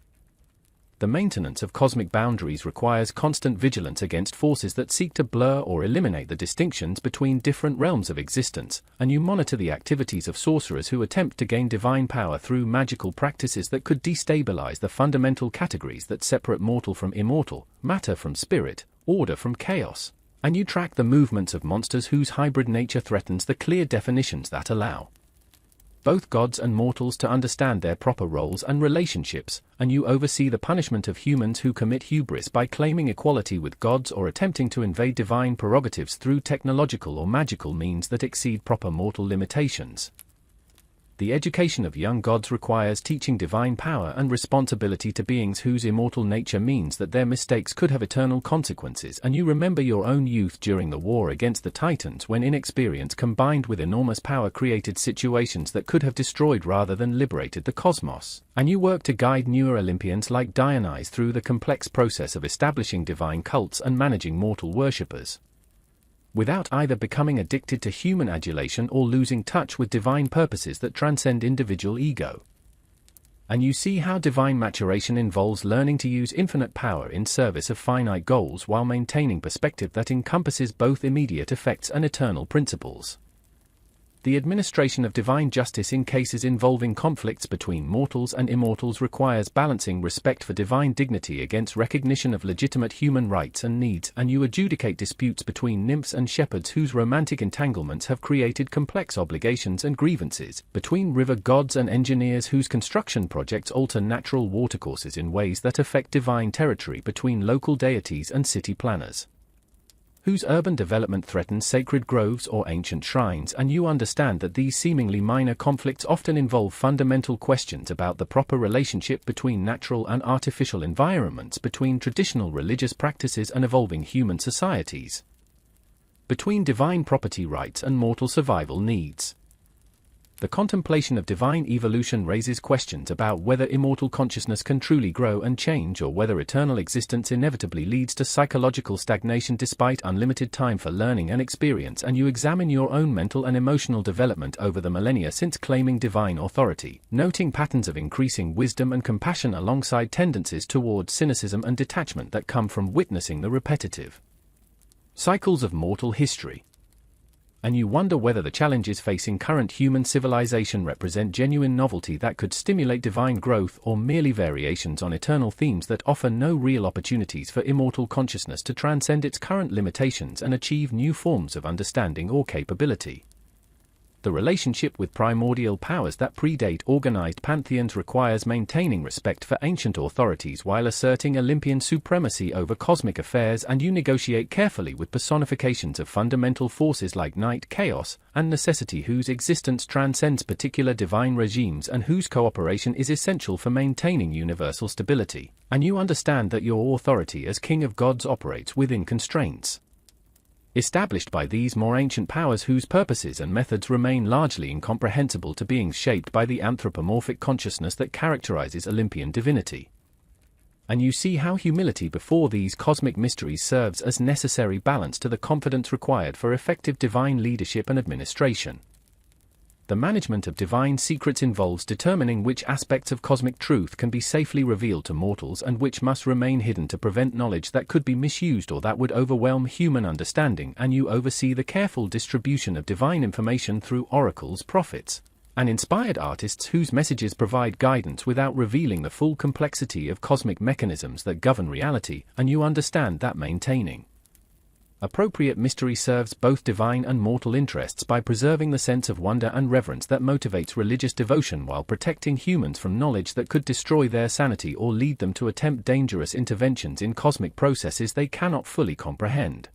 The maintenance of cosmic boundaries requires constant vigilance against forces that seek to blur or eliminate the distinctions between different realms of existence, and you monitor the activities of sorcerers who attempt to gain divine power through magical practices that could destabilize the fundamental categories that separate mortal from immortal, matter from spirit, order from chaos, and you track the movements of monsters whose hybrid nature threatens the clear definitions that allow both gods and mortals to understand their proper roles and relationships, and you oversee the punishment of humans who commit hubris by claiming equality with gods or attempting to invade divine prerogatives through technological or magical means that exceed proper mortal limitations. The education of young gods requires teaching divine power and responsibility to beings whose immortal nature means that their mistakes could have eternal consequences, and you remember your own youth during the war against the Titans when inexperience combined with enormous power created situations that could have destroyed rather than liberated the cosmos, and you work to guide newer Olympians like Dionysus through the complex process of establishing divine cults and managing mortal worshippers, without either becoming addicted to human adulation or losing touch with divine purposes that transcend individual ego. And you see how divine maturation involves learning to use infinite power in service of finite goals while maintaining perspective that encompasses both immediate effects and eternal principles. The administration of divine justice in cases involving conflicts between mortals and immortals requires balancing respect for divine dignity against recognition of legitimate human rights and needs, and you adjudicate disputes between nymphs and shepherds whose romantic entanglements have created complex obligations and grievances, between river gods and engineers whose construction projects alter natural watercourses in ways that affect divine territory, between local deities and city planners whose urban development threatens sacred groves or ancient shrines, and you understand that these seemingly minor conflicts often involve fundamental questions about the proper relationship between natural and artificial environments, between traditional religious practices and evolving human societies, between divine property rights and mortal survival needs. The contemplation of divine evolution raises questions about whether immortal consciousness can truly grow and change, or whether eternal existence inevitably leads to psychological stagnation despite unlimited time for learning and experience, and you examine your own mental and emotional development over the millennia since claiming divine authority, noting patterns of increasing wisdom and compassion alongside tendencies towards cynicism and detachment that come from witnessing the repetitive cycles of mortal history. And you wonder whether the challenges facing current human civilization represent genuine novelty that could stimulate divine growth, or merely variations on eternal themes that offer no real opportunities for immortal consciousness to transcend its current limitations and achieve new forms of understanding or capability. The relationship with primordial powers that predate organized pantheons requires maintaining respect for ancient authorities while asserting Olympian supremacy over cosmic affairs, and you negotiate carefully with personifications of fundamental forces like night, chaos, and necessity whose existence transcends particular divine regimes and whose cooperation is essential for maintaining universal stability, and you understand that your authority as king of gods operates within constraints established by these more ancient powers whose purposes and methods remain largely incomprehensible to beings shaped by the anthropomorphic consciousness that characterizes Olympian divinity. And you see how humility before these cosmic mysteries serves as necessary balance to the confidence required for effective divine leadership and administration. The management of divine secrets involves determining which aspects of cosmic truth can be safely revealed to mortals and which must remain hidden to prevent knowledge that could be misused or that would overwhelm human understanding, and you oversee the careful distribution of divine information through oracles, prophets, and inspired artists whose messages provide guidance without revealing the full complexity of cosmic mechanisms that govern reality, and you understand that maintaining appropriate mystery serves both divine and mortal interests by preserving the sense of wonder and reverence that motivates religious devotion while protecting humans from knowledge that could destroy their sanity or lead them to attempt dangerous interventions in cosmic processes they cannot fully comprehend.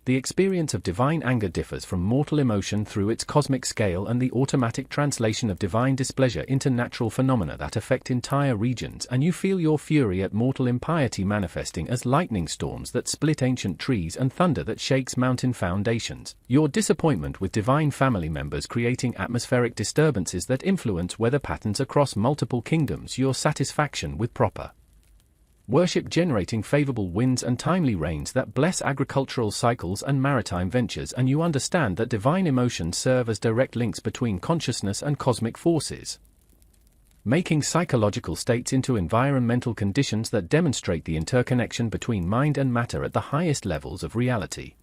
The experience of divine anger differs from mortal emotion through its cosmic scale and the automatic translation of divine displeasure into natural phenomena that affect entire regions, and you feel your fury at mortal impiety manifesting as lightning storms that split ancient trees and thunder that shakes mountain foundations, your disappointment with divine family members creating atmospheric disturbances that influence weather patterns across multiple kingdoms, your satisfaction with proper worship generating favorable winds and timely rains that bless agricultural cycles and maritime ventures, and you understand that divine emotions serve as direct links between consciousness and cosmic forces, making psychological states into environmental conditions that demonstrate the interconnection between mind and matter at the highest levels of reality.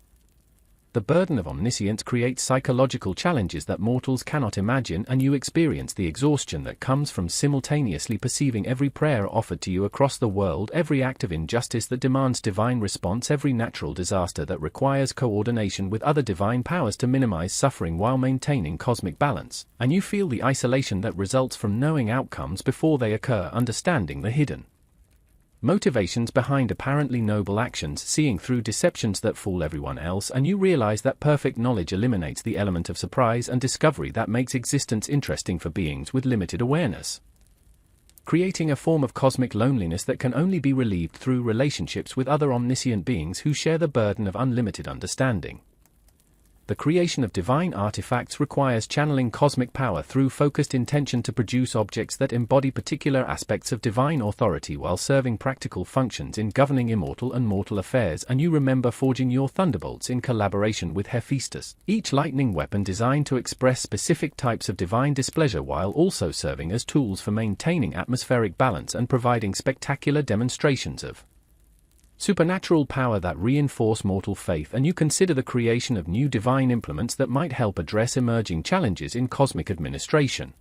The burden of omniscience creates psychological challenges that mortals cannot imagine, and you experience the exhaustion that comes from simultaneously perceiving every prayer offered to you across the world, every act of injustice that demands divine response, every natural disaster that requires coordination with other divine powers to minimize suffering while maintaining cosmic balance, and you feel the isolation that results from knowing outcomes before they occur, understanding the hidden motivations behind apparently noble actions, seeing through deceptions that fool everyone else, and you realize that perfect knowledge eliminates the element of surprise and discovery that makes existence interesting for beings with limited awareness, creating a form of cosmic loneliness that can only be relieved through relationships with other omniscient beings who share the burden of unlimited understanding. The creation of divine artifacts requires channeling cosmic power through focused intention to produce objects that embody particular aspects of divine authority while serving practical functions in governing immortal and mortal affairs, and you remember forging your thunderbolts in collaboration with Hephaestus, each lightning weapon designed to express specific types of divine displeasure while also serving as tools for maintaining atmospheric balance and providing spectacular demonstrations of supernatural power that reinforce mortal faith, and you consider the creation of new divine implements that might help address emerging challenges in cosmic administration.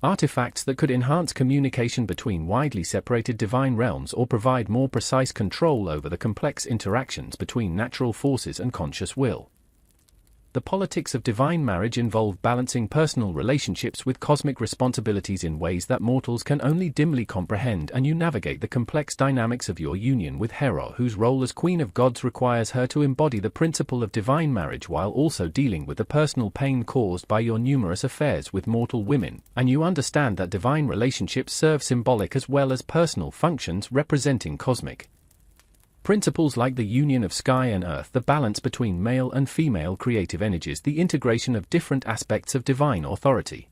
Artifacts that could enhance communication between widely separated divine realms or provide more precise control over the complex interactions between natural forces and conscious will. The politics of divine marriage involve balancing personal relationships with cosmic responsibilities in ways that mortals can only dimly comprehend, and you navigate the complex dynamics of your union with Hera, whose role as Queen of Gods requires her to embody the principle of divine marriage while also dealing with the personal pain caused by your numerous affairs with mortal women, and you understand that divine relationships serve symbolic as well as personal functions representing cosmic principles like the union of sky and earth, the balance between male and female creative energies, the integration of different aspects of divine authority.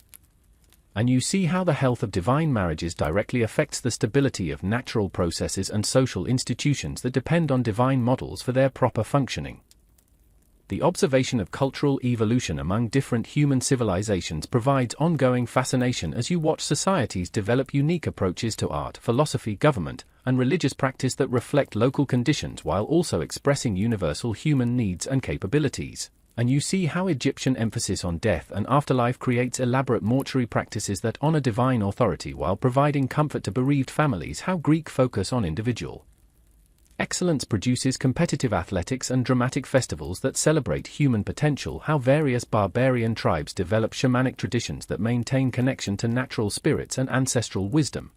And you see how the health of divine marriages directly affects the stability of natural processes and social institutions that depend on divine models for their proper functioning. The observation of cultural evolution among different human civilizations provides ongoing fascination as you watch societies develop unique approaches to art, philosophy, government, and religious practice that reflect local conditions while also expressing universal human needs and capabilities. And you see how Egyptian emphasis on death and afterlife creates elaborate mortuary practices that honor divine authority while providing comfort to bereaved families, how Greek focus on individual excellence produces competitive athletics and dramatic festivals that celebrate human potential, how various barbarian tribes develop shamanic traditions that maintain connection to natural spirits and ancestral wisdom.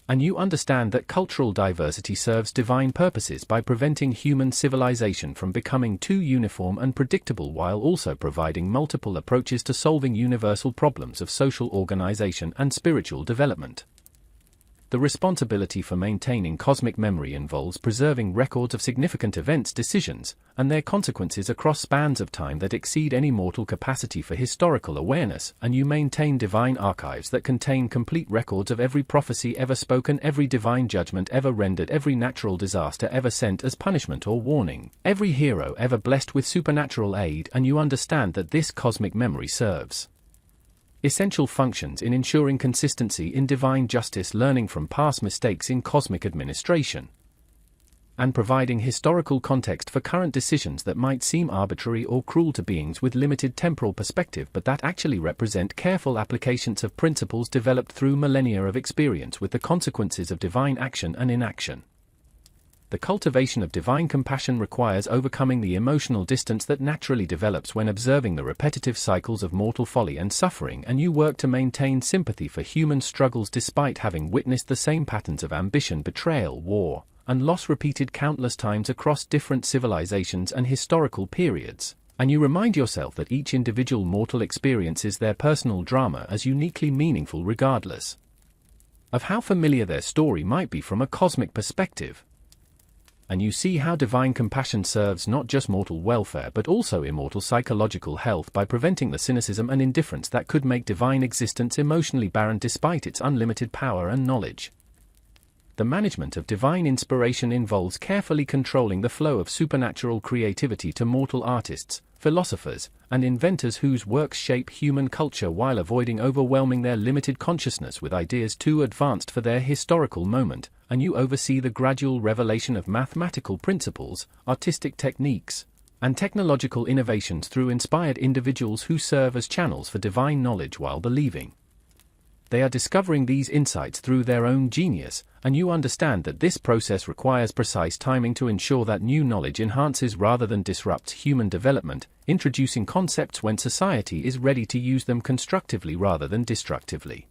And you understand that cultural diversity serves divine purposes by preventing human civilization from becoming too uniform and predictable while also providing multiple approaches to solving universal problems of social organization and spiritual development. The responsibility for maintaining cosmic memory involves preserving records of significant events, decisions, and their consequences across spans of time that exceed any mortal capacity for historical awareness, and you maintain divine archives that contain complete records of every prophecy ever spoken, every divine judgment ever rendered, every natural disaster ever sent as punishment or warning, every hero ever blessed with supernatural aid, and you understand that this cosmic memory serves essential functions in ensuring consistency in divine justice, learning from past mistakes in cosmic administration, and providing historical context for current decisions that might seem arbitrary or cruel to beings with limited temporal perspective but that actually represent careful applications of principles developed through millennia of experience with the consequences of divine action and inaction. The cultivation of divine compassion requires overcoming the emotional distance that naturally develops when observing the repetitive cycles of mortal folly and suffering, and you work to maintain sympathy for human struggles despite having witnessed the same patterns of ambition, betrayal, war, and loss repeated countless times across different civilizations and historical periods. And you remind yourself that each individual mortal experiences their personal drama as uniquely meaningful regardless of how familiar their story might be from a cosmic perspective. And you see how divine compassion serves not just mortal welfare but also immortal psychological health by preventing the cynicism and indifference that could make divine existence emotionally barren despite its unlimited power and knowledge. The management of divine inspiration involves carefully controlling the flow of supernatural creativity to mortal artists, philosophers, and inventors whose works shape human culture while avoiding overwhelming their limited consciousness with ideas too advanced for their historical moment, and you oversee the gradual revelation of mathematical principles, artistic techniques, and technological innovations through inspired individuals who serve as channels for divine knowledge while believing they are discovering these insights through their own genius, and you understand that this process requires precise timing to ensure that new knowledge enhances rather than disrupts human development, introducing concepts when society is ready to use them constructively rather than destructively.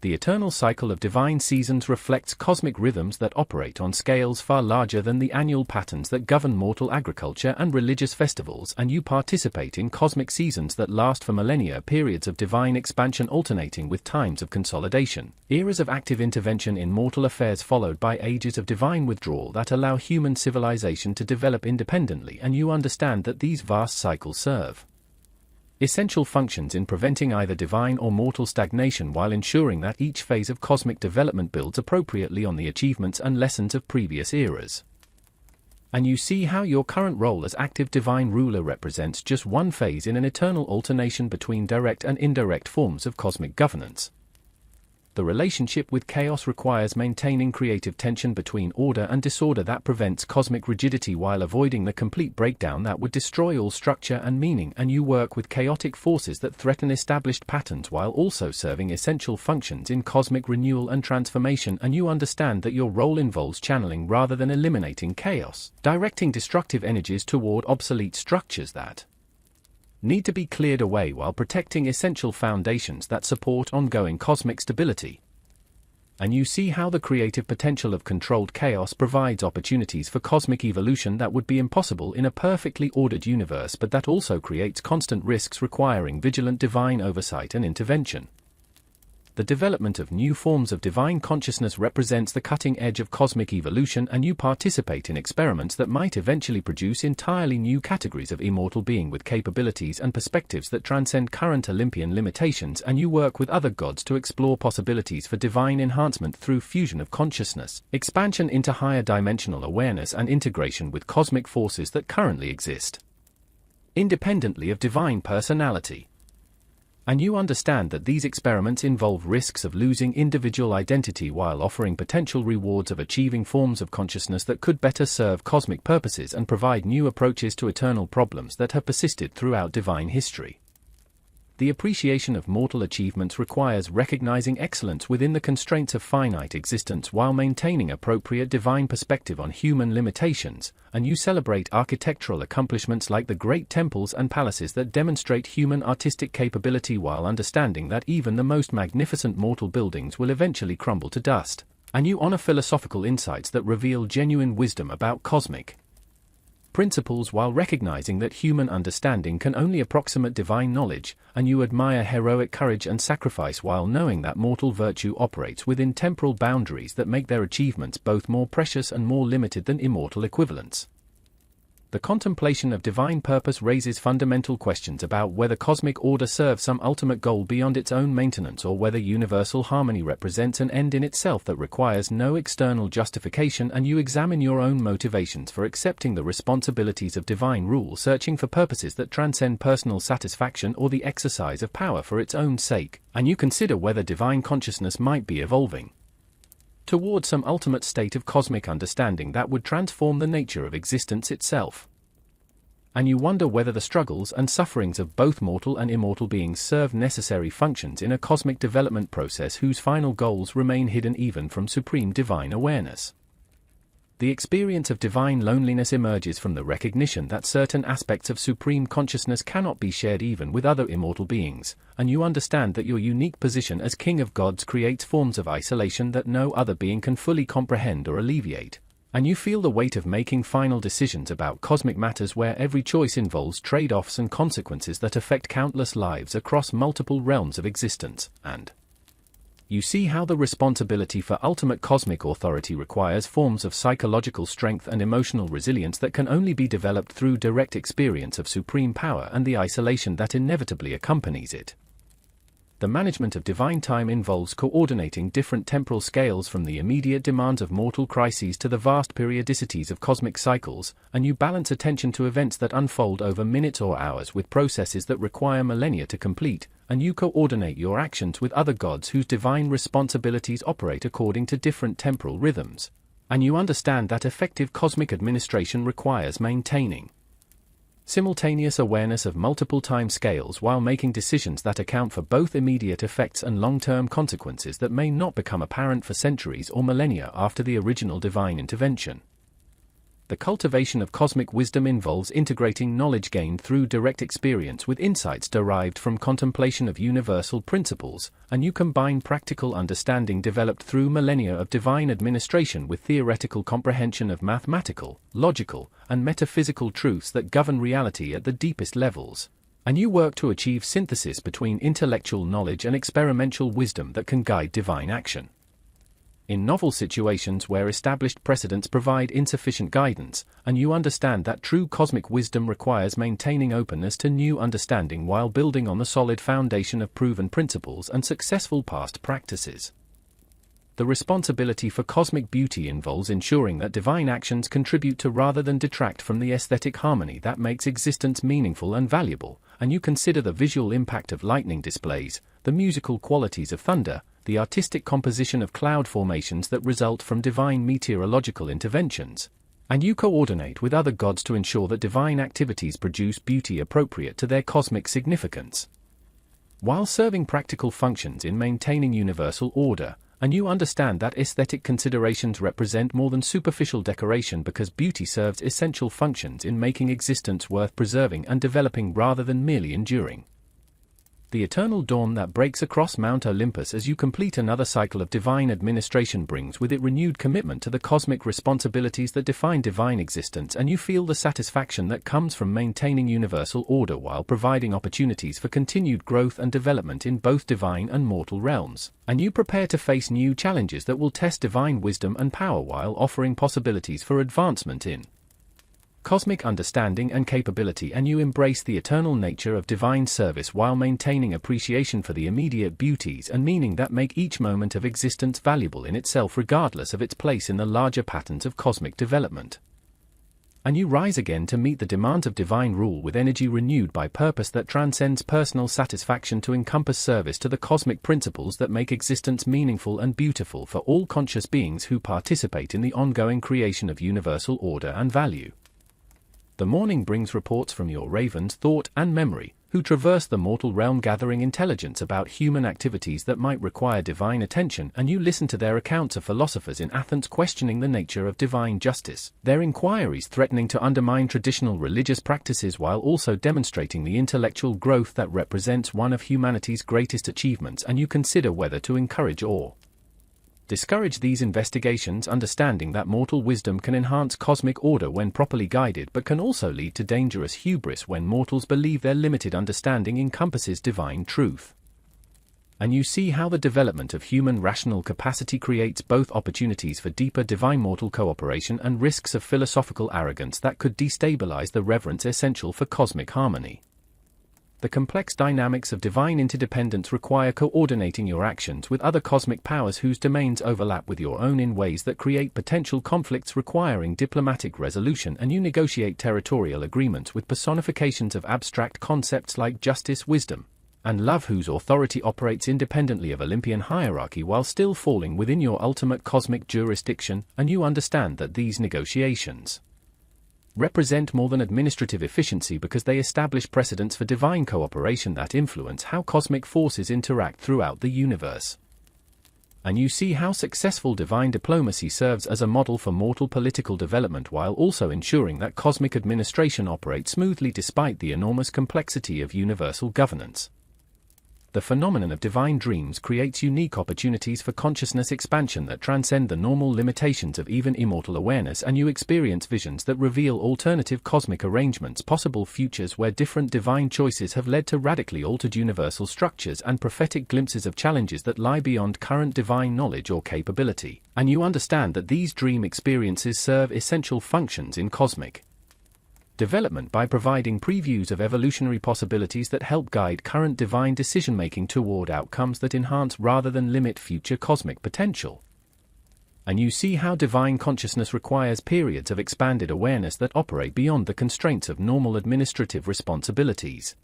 The eternal cycle of divine seasons reflects cosmic rhythms that operate on scales far larger than the annual patterns that govern mortal agriculture and religious festivals, and you participate in cosmic seasons that last for millennia, periods of divine expansion alternating with times of consolidation, eras of active intervention in mortal affairs followed by ages of divine withdrawal that allow human civilization to develop independently, and you understand that these vast cycles serve essential functions in preventing either divine or mortal stagnation while ensuring that each phase of cosmic development builds appropriately on the achievements and lessons of previous eras. And you see how your current role as active divine ruler represents just one phase in an eternal alternation between direct and indirect forms of cosmic governance. The relationship with chaos requires maintaining creative tension between order and disorder that prevents cosmic rigidity while avoiding the complete breakdown that would destroy all structure and meaning, and you work with chaotic forces that threaten established patterns while also serving essential functions in cosmic renewal and transformation, and you understand that your role involves channeling rather than eliminating chaos, directing destructive energies toward obsolete structures that need to be cleared away while protecting essential foundations that support ongoing cosmic stability. And you see how the creative potential of controlled chaos provides opportunities for cosmic evolution that would be impossible in a perfectly ordered universe, but that also creates constant risks requiring vigilant divine oversight and intervention. The development of new forms of divine consciousness represents the cutting edge of cosmic evolution, and you participate in experiments that might eventually produce entirely new categories of immortal being with capabilities and perspectives that transcend current Olympian limitations, and you work with other gods to explore possibilities for divine enhancement through fusion of consciousness, expansion into higher dimensional awareness, and integration with cosmic forces that currently exist independently of divine personality. And you understand that these experiments involve risks of losing individual identity while offering potential rewards of achieving forms of consciousness that could better serve cosmic purposes and provide new approaches to eternal problems that have persisted throughout divine history. The appreciation of mortal achievements requires recognizing excellence within the constraints of finite existence while maintaining appropriate divine perspective on human limitations, and you celebrate architectural accomplishments like the great temples and palaces that demonstrate human artistic capability while understanding that even the most magnificent mortal buildings will eventually crumble to dust, and you honor philosophical insights that reveal genuine wisdom about cosmic principles while recognizing that human understanding can only approximate divine knowledge, and you admire heroic courage and sacrifice while knowing that mortal virtue operates within temporal boundaries that make their achievements both more precious and more limited than immortal equivalents. The contemplation of divine purpose raises fundamental questions about whether cosmic order serves some ultimate goal beyond its own maintenance, or whether universal harmony represents an end in itself that requires no external justification, and you examine your own motivations for accepting the responsibilities of divine rule, searching for purposes that transcend personal satisfaction or the exercise of power for its own sake, and you consider whether divine consciousness might be evolving toward some ultimate state of cosmic understanding that would transform the nature of existence itself. And you wonder whether the struggles and sufferings of both mortal and immortal beings serve necessary functions in a cosmic development process whose final goals remain hidden even from supreme divine awareness. The experience of divine loneliness emerges from the recognition that certain aspects of supreme consciousness cannot be shared even with other immortal beings, and you understand that your unique position as King of Gods creates forms of isolation that no other being can fully comprehend or alleviate. And you feel the weight of making final decisions about cosmic matters where every choice involves trade-offs and consequences that affect countless lives across multiple realms of existence, and you see how the responsibility for ultimate cosmic authority requires forms of psychological strength and emotional resilience that can only be developed through direct experience of supreme power and the isolation that inevitably accompanies it. The management of divine time involves coordinating different temporal scales, from the immediate demands of mortal crises to the vast periodicities of cosmic cycles, and you balance attention to events that unfold over minutes or hours with processes that require millennia to complete, and you coordinate your actions with other gods whose divine responsibilities operate according to different temporal rhythms. And you understand that effective cosmic administration requires maintaining simultaneous awareness of multiple time scales while making decisions that account for both immediate effects and long-term consequences that may not become apparent for centuries or millennia after the original divine intervention. The cultivation of cosmic wisdom involves integrating knowledge gained through direct experience with insights derived from contemplation of universal principles, and you combine practical understanding developed through millennia of divine administration with theoretical comprehension of mathematical, logical, and metaphysical truths that govern reality at the deepest levels. And you work to achieve synthesis between intellectual knowledge and experimental wisdom that can guide divine action. In novel situations where established precedents provide insufficient guidance, and you understand that true cosmic wisdom requires maintaining openness to new understanding while building on the solid foundation of proven principles and successful past practices. The responsibility for cosmic beauty involves ensuring that divine actions contribute to rather than detract from the aesthetic harmony that makes existence meaningful and valuable, and you consider the visual impact of lightning displays, the musical qualities of thunder, the artistic composition of cloud formations that result from divine meteorological interventions. And you coordinate with other gods to ensure that divine activities produce beauty appropriate to their cosmic significance, while serving practical functions in maintaining universal order. And you understand that aesthetic considerations represent more than superficial decoration, because beauty serves essential functions in making existence worth preserving and developing rather than merely enduring. The eternal dawn that breaks across Mount Olympus as you complete another cycle of divine administration brings with it renewed commitment to the cosmic responsibilities that define divine existence, and you feel the satisfaction that comes from maintaining universal order while providing opportunities for continued growth and development in both divine and mortal realms. And you prepare to face new challenges that will test divine wisdom and power while offering possibilities for advancement in cosmic understanding and capability, and you embrace the eternal nature of divine service while maintaining appreciation for the immediate beauties and meaning that make each moment of existence valuable in itself regardless of its place in the larger patterns of cosmic development. And you rise again to meet the demands of divine rule with energy renewed by purpose that transcends personal satisfaction to encompass service to the cosmic principles that make existence meaningful and beautiful for all conscious beings who participate in the ongoing creation of universal order and value. The morning brings reports from your ravens, thought and memory, who traverse the mortal realm gathering intelligence about human activities that might require divine attention, and you listen to their accounts of philosophers in Athens questioning the nature of divine justice, their inquiries threatening to undermine traditional religious practices while also demonstrating the intellectual growth that represents one of humanity's greatest achievements, and you consider whether to encourage or discourage these investigations, understanding that mortal wisdom can enhance cosmic order when properly guided, but can also lead to dangerous hubris when mortals believe their limited understanding encompasses divine truth. And you see how the development of human rational capacity creates both opportunities for deeper divine-mortal cooperation and risks of philosophical arrogance that could destabilize the reverence essential for cosmic harmony. The complex dynamics of divine interdependence require coordinating your actions with other cosmic powers whose domains overlap with your own in ways that create potential conflicts requiring diplomatic resolution, and you negotiate territorial agreements with personifications of abstract concepts like justice, wisdom, and love, whose authority operates independently of Olympian hierarchy while still falling within your ultimate cosmic jurisdiction, and you understand that these negotiations represent more than administrative efficiency because they establish precedents for divine cooperation that influence how cosmic forces interact throughout the universe. And you see how successful divine diplomacy serves as a model for mortal political development while also ensuring that cosmic administration operates smoothly despite the enormous complexity of universal governance. The phenomenon of divine dreams creates unique opportunities for consciousness expansion that transcend the normal limitations of even immortal awareness, and you experience visions that reveal alternative cosmic arrangements, possible futures where different divine choices have led to radically altered universal structures, and prophetic glimpses of challenges that lie beyond current divine knowledge or capability. And you understand that these dream experiences serve essential functions in cosmic development by providing previews of evolutionary possibilities that help guide current divine decision-making toward outcomes that enhance rather than limit future cosmic potential. And you see how divine consciousness requires periods of expanded awareness that operate beyond the constraints of normal administrative responsibilities.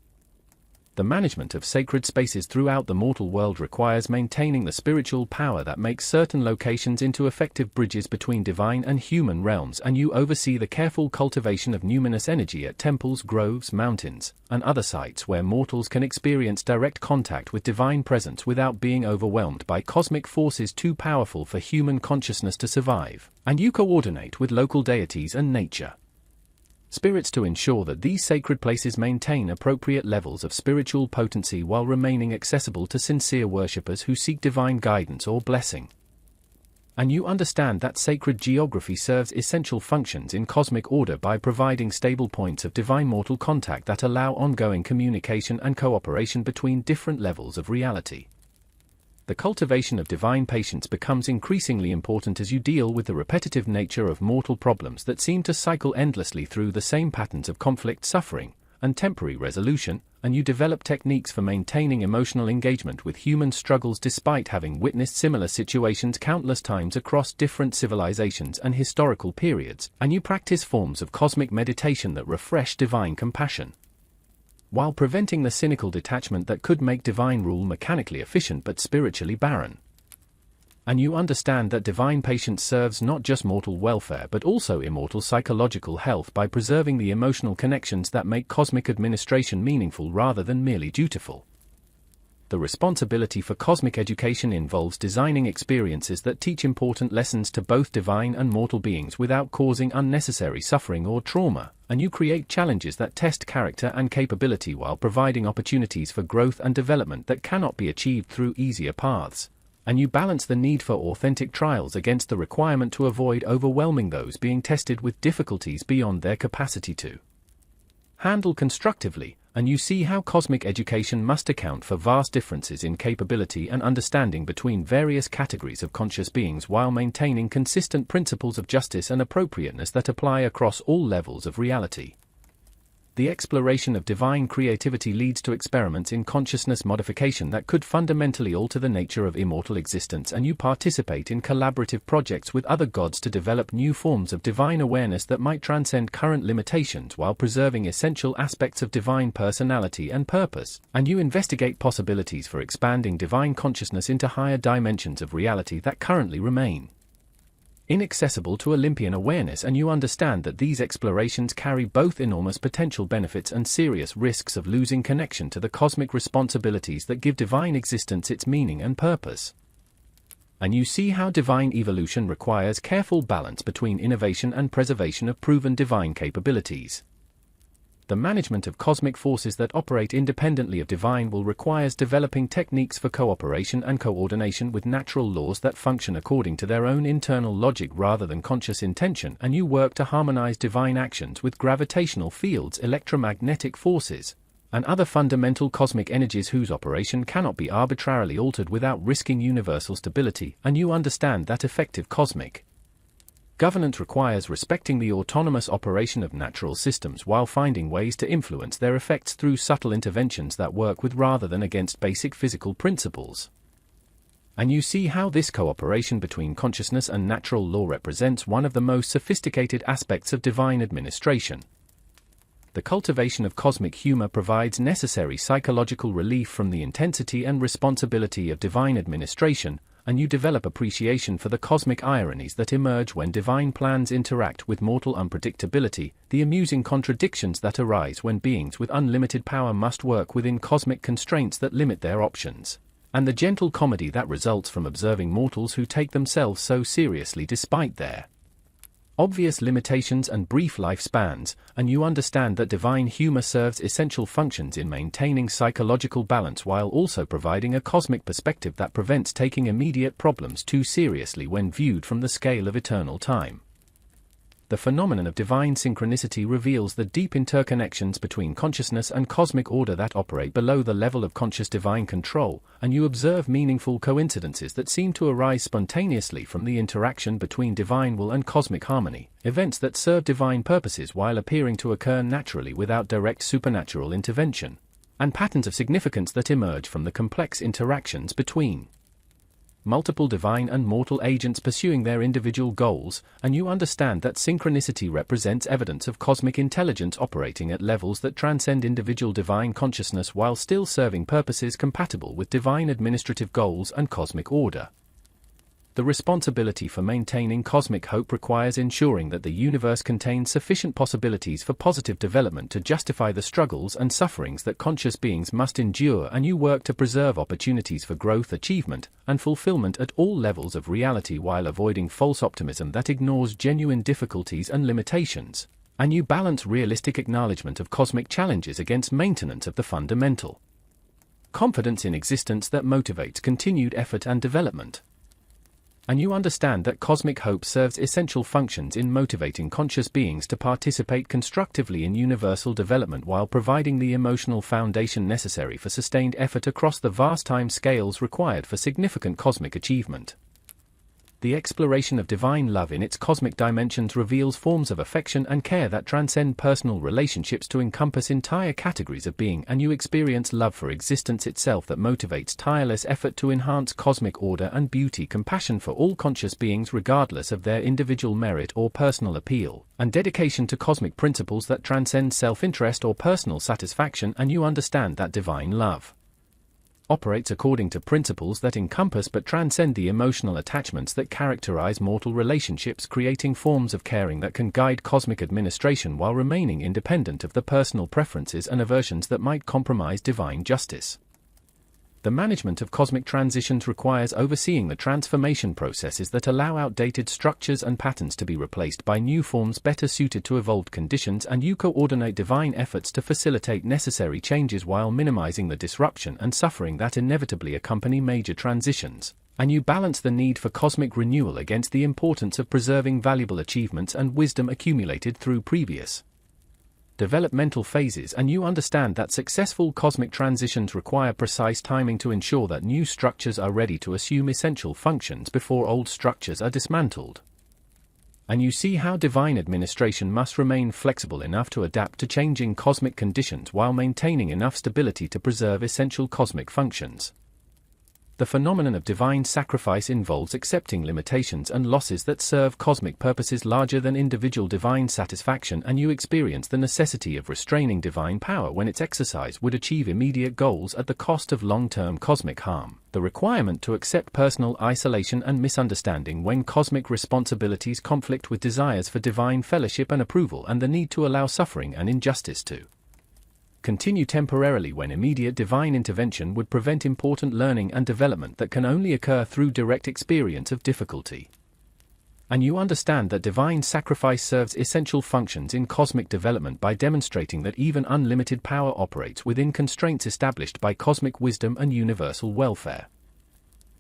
The management of sacred spaces throughout the mortal world requires maintaining the spiritual power that makes certain locations into effective bridges between divine and human realms, and you oversee the careful cultivation of numinous energy at temples, groves, mountains, and other sites where mortals can experience direct contact with divine presence without being overwhelmed by cosmic forces too powerful for human consciousness to survive. And you coordinate with local deities and nature spirits to ensure that these sacred places maintain appropriate levels of spiritual potency while remaining accessible to sincere worshippers who seek divine guidance or blessing. And you understand that sacred geography serves essential functions in cosmic order by providing stable points of divine mortal contact that allow ongoing communication and cooperation between different levels of reality. The cultivation of divine patience becomes increasingly important as you deal with the repetitive nature of mortal problems that seem to cycle endlessly through the same patterns of conflict, suffering, and temporary resolution, and you develop techniques for maintaining emotional engagement with human struggles despite having witnessed similar situations countless times across different civilizations and historical periods, and you practice forms of cosmic meditation that refresh divine compassion, while preventing the cynical detachment that could make divine rule mechanically efficient but spiritually barren. And you understand that divine patience serves not just mortal welfare but also immortal psychological health by preserving the emotional connections that make cosmic administration meaningful rather than merely dutiful. The responsibility for cosmic education involves designing experiences that teach important lessons to both divine and mortal beings without causing unnecessary suffering or trauma, and you create challenges that test character and capability while providing opportunities for growth and development that cannot be achieved through easier paths. And you balance the need for authentic trials against the requirement to avoid overwhelming those being tested with difficulties beyond their capacity to handle constructively, and you see how cosmic education must account for vast differences in capability and understanding between various categories of conscious beings while maintaining consistent principles of justice and appropriateness that apply across all levels of reality. The exploration of divine creativity leads to experiments in consciousness modification that could fundamentally alter the nature of immortal existence, and you participate in collaborative projects with other gods to develop new forms of divine awareness that might transcend current limitations while preserving essential aspects of divine personality and purpose, and you investigate possibilities for expanding divine consciousness into higher dimensions of reality that currently remain inaccessible to Olympian awareness, and you understand that these explorations carry both enormous potential benefits and serious risks of losing connection to the cosmic responsibilities that give divine existence its meaning and purpose. And you see how divine evolution requires careful balance between innovation and preservation of proven divine capabilities. The management of cosmic forces that operate independently of divine will requires developing techniques for cooperation and coordination with natural laws that function according to their own internal logic rather than conscious intention, and you work to harmonize divine actions with gravitational fields, electromagnetic forces, and other fundamental cosmic energies whose operation cannot be arbitrarily altered without risking universal stability, and you understand that effective cosmic governance requires respecting the autonomous operation of natural systems while finding ways to influence their effects through subtle interventions that work with rather than against basic physical principles. And you see how this cooperation between consciousness and natural law represents one of the most sophisticated aspects of divine administration. The cultivation of cosmic humor provides necessary psychological relief from the intensity and responsibility of divine administration, and you develop appreciation for the cosmic ironies that emerge when divine plans interact with mortal unpredictability, the amusing contradictions that arise when beings with unlimited power must work within cosmic constraints that limit their options, and the gentle comedy that results from observing mortals who take themselves so seriously despite their obvious limitations and brief lifespans, and you understand that divine humor serves essential functions in maintaining psychological balance while also providing a cosmic perspective that prevents taking immediate problems too seriously when viewed from the scale of eternal time. The phenomenon of divine synchronicity reveals the deep interconnections between consciousness and cosmic order that operate below the level of conscious divine control, and you observe meaningful coincidences that seem to arise spontaneously from the interaction between divine will and cosmic harmony, events that serve divine purposes while appearing to occur naturally without direct supernatural intervention, and patterns of significance that emerge from the complex interactions between multiple divine and mortal agents pursuing their individual goals, and you understand that synchronicity represents evidence of cosmic intelligence operating at levels that transcend individual divine consciousness while still serving purposes compatible with divine administrative goals and cosmic order. The responsibility for maintaining cosmic hope requires ensuring that the universe contains sufficient possibilities for positive development to justify the struggles and sufferings that conscious beings must endure, and you work to preserve opportunities for growth, achievement, and fulfillment at all levels of reality while avoiding false optimism that ignores genuine difficulties and limitations, and you balance realistic acknowledgement of cosmic challenges against maintenance of the fundamental confidence in existence that motivates continued effort and development. And you understand that cosmic hope serves essential functions in motivating conscious beings to participate constructively in universal development while providing the emotional foundation necessary for sustained effort across the vast time scales required for significant cosmic achievement. The exploration of divine love in its cosmic dimensions reveals forms of affection and care that transcend personal relationships to encompass entire categories of being, and you experience love for existence itself that motivates tireless effort to enhance cosmic order and beauty, compassion for all conscious beings regardless of their individual merit or personal appeal, and dedication to cosmic principles that transcend self-interest or personal satisfaction, and you understand that divine love operates according to principles that encompass but transcend the emotional attachments that characterize mortal relationships, creating forms of caring that can guide cosmic administration while remaining independent of the personal preferences and aversions that might compromise divine justice. The management of cosmic transitions requires overseeing the transformation processes that allow outdated structures and patterns to be replaced by new forms better suited to evolved conditions, and you coordinate divine efforts to facilitate necessary changes while minimizing the disruption and suffering that inevitably accompany major transitions. And you balance the need for cosmic renewal against the importance of preserving valuable achievements and wisdom accumulated through previous developmental phases, and you understand that successful cosmic transitions require precise timing to ensure that new structures are ready to assume essential functions before old structures are dismantled. And you see how divine administration must remain flexible enough to adapt to changing cosmic conditions while maintaining enough stability to preserve essential cosmic functions. The phenomenon of divine sacrifice involves accepting limitations and losses that serve cosmic purposes larger than individual divine satisfaction, and you experience the necessity of restraining divine power when its exercise would achieve immediate goals at the cost of long-term cosmic harm. The requirement to accept personal isolation and misunderstanding when cosmic responsibilities conflict with desires for divine fellowship and approval, and the need to allow suffering and injustice to continue temporarily when immediate divine intervention would prevent important learning and development that can only occur through direct experience of difficulty. And you understand that divine sacrifice serves essential functions in cosmic development by demonstrating that even unlimited power operates within constraints established by cosmic wisdom and universal welfare.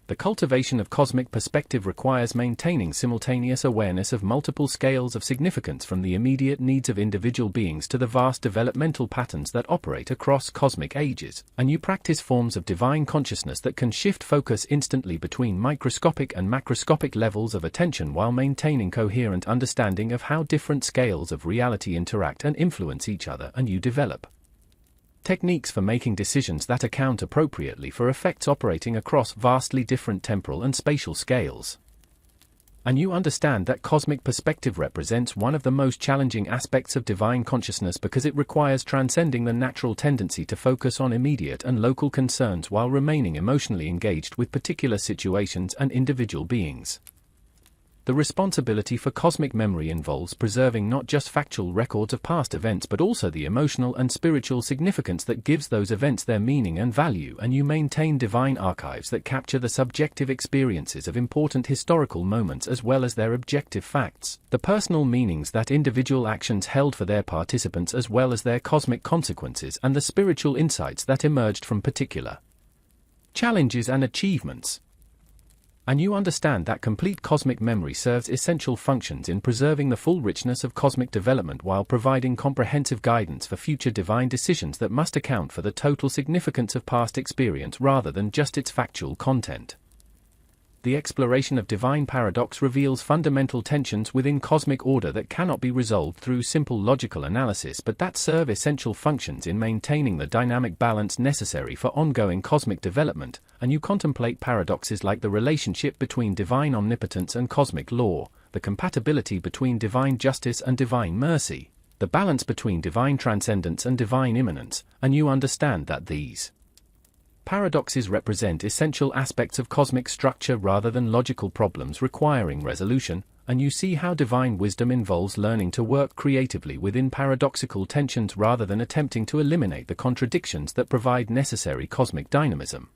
The cultivation of cosmic perspective requires maintaining simultaneous awareness of multiple scales of significance, from the immediate needs of individual beings to the vast developmental patterns that operate across cosmic ages, and you practice forms of divine consciousness that can shift focus instantly between microscopic and macroscopic levels of attention while maintaining coherent understanding of how different scales of reality interact and influence each other, and you develop techniques for making decisions that account appropriately for effects operating across vastly different temporal and spatial scales. And you understand that cosmic perspective represents one of the most challenging aspects of divine consciousness because it requires transcending the natural tendency to focus on immediate and local concerns while remaining emotionally engaged with particular situations and individual beings. The responsibility for cosmic memory involves preserving not just factual records of past events but also the emotional and spiritual significance that gives those events their meaning and value, and you maintain divine archives that capture the subjective experiences of important historical moments as well as their objective facts, the personal meanings that individual actions held for their participants as well as their cosmic consequences, and the spiritual insights that emerged from particular challenges and achievements. And you understand that complete cosmic memory serves essential functions in preserving the full richness of cosmic development while providing comprehensive guidance for future divine decisions that must account for the total significance of past experience rather than just its factual content. The exploration of divine paradox reveals fundamental tensions within cosmic order that cannot be resolved through simple logical analysis but that serve essential functions in maintaining the dynamic balance necessary for ongoing cosmic development, and you contemplate paradoxes like the relationship between divine omnipotence and cosmic law, the compatibility between divine justice and divine mercy, the balance between divine transcendence and divine immanence, and you understand that these paradoxes represent essential aspects of cosmic structure rather than logical problems requiring resolution, and you see how divine wisdom involves learning to work creatively within paradoxical tensions rather than attempting to eliminate the contradictions that provide necessary cosmic dynamism.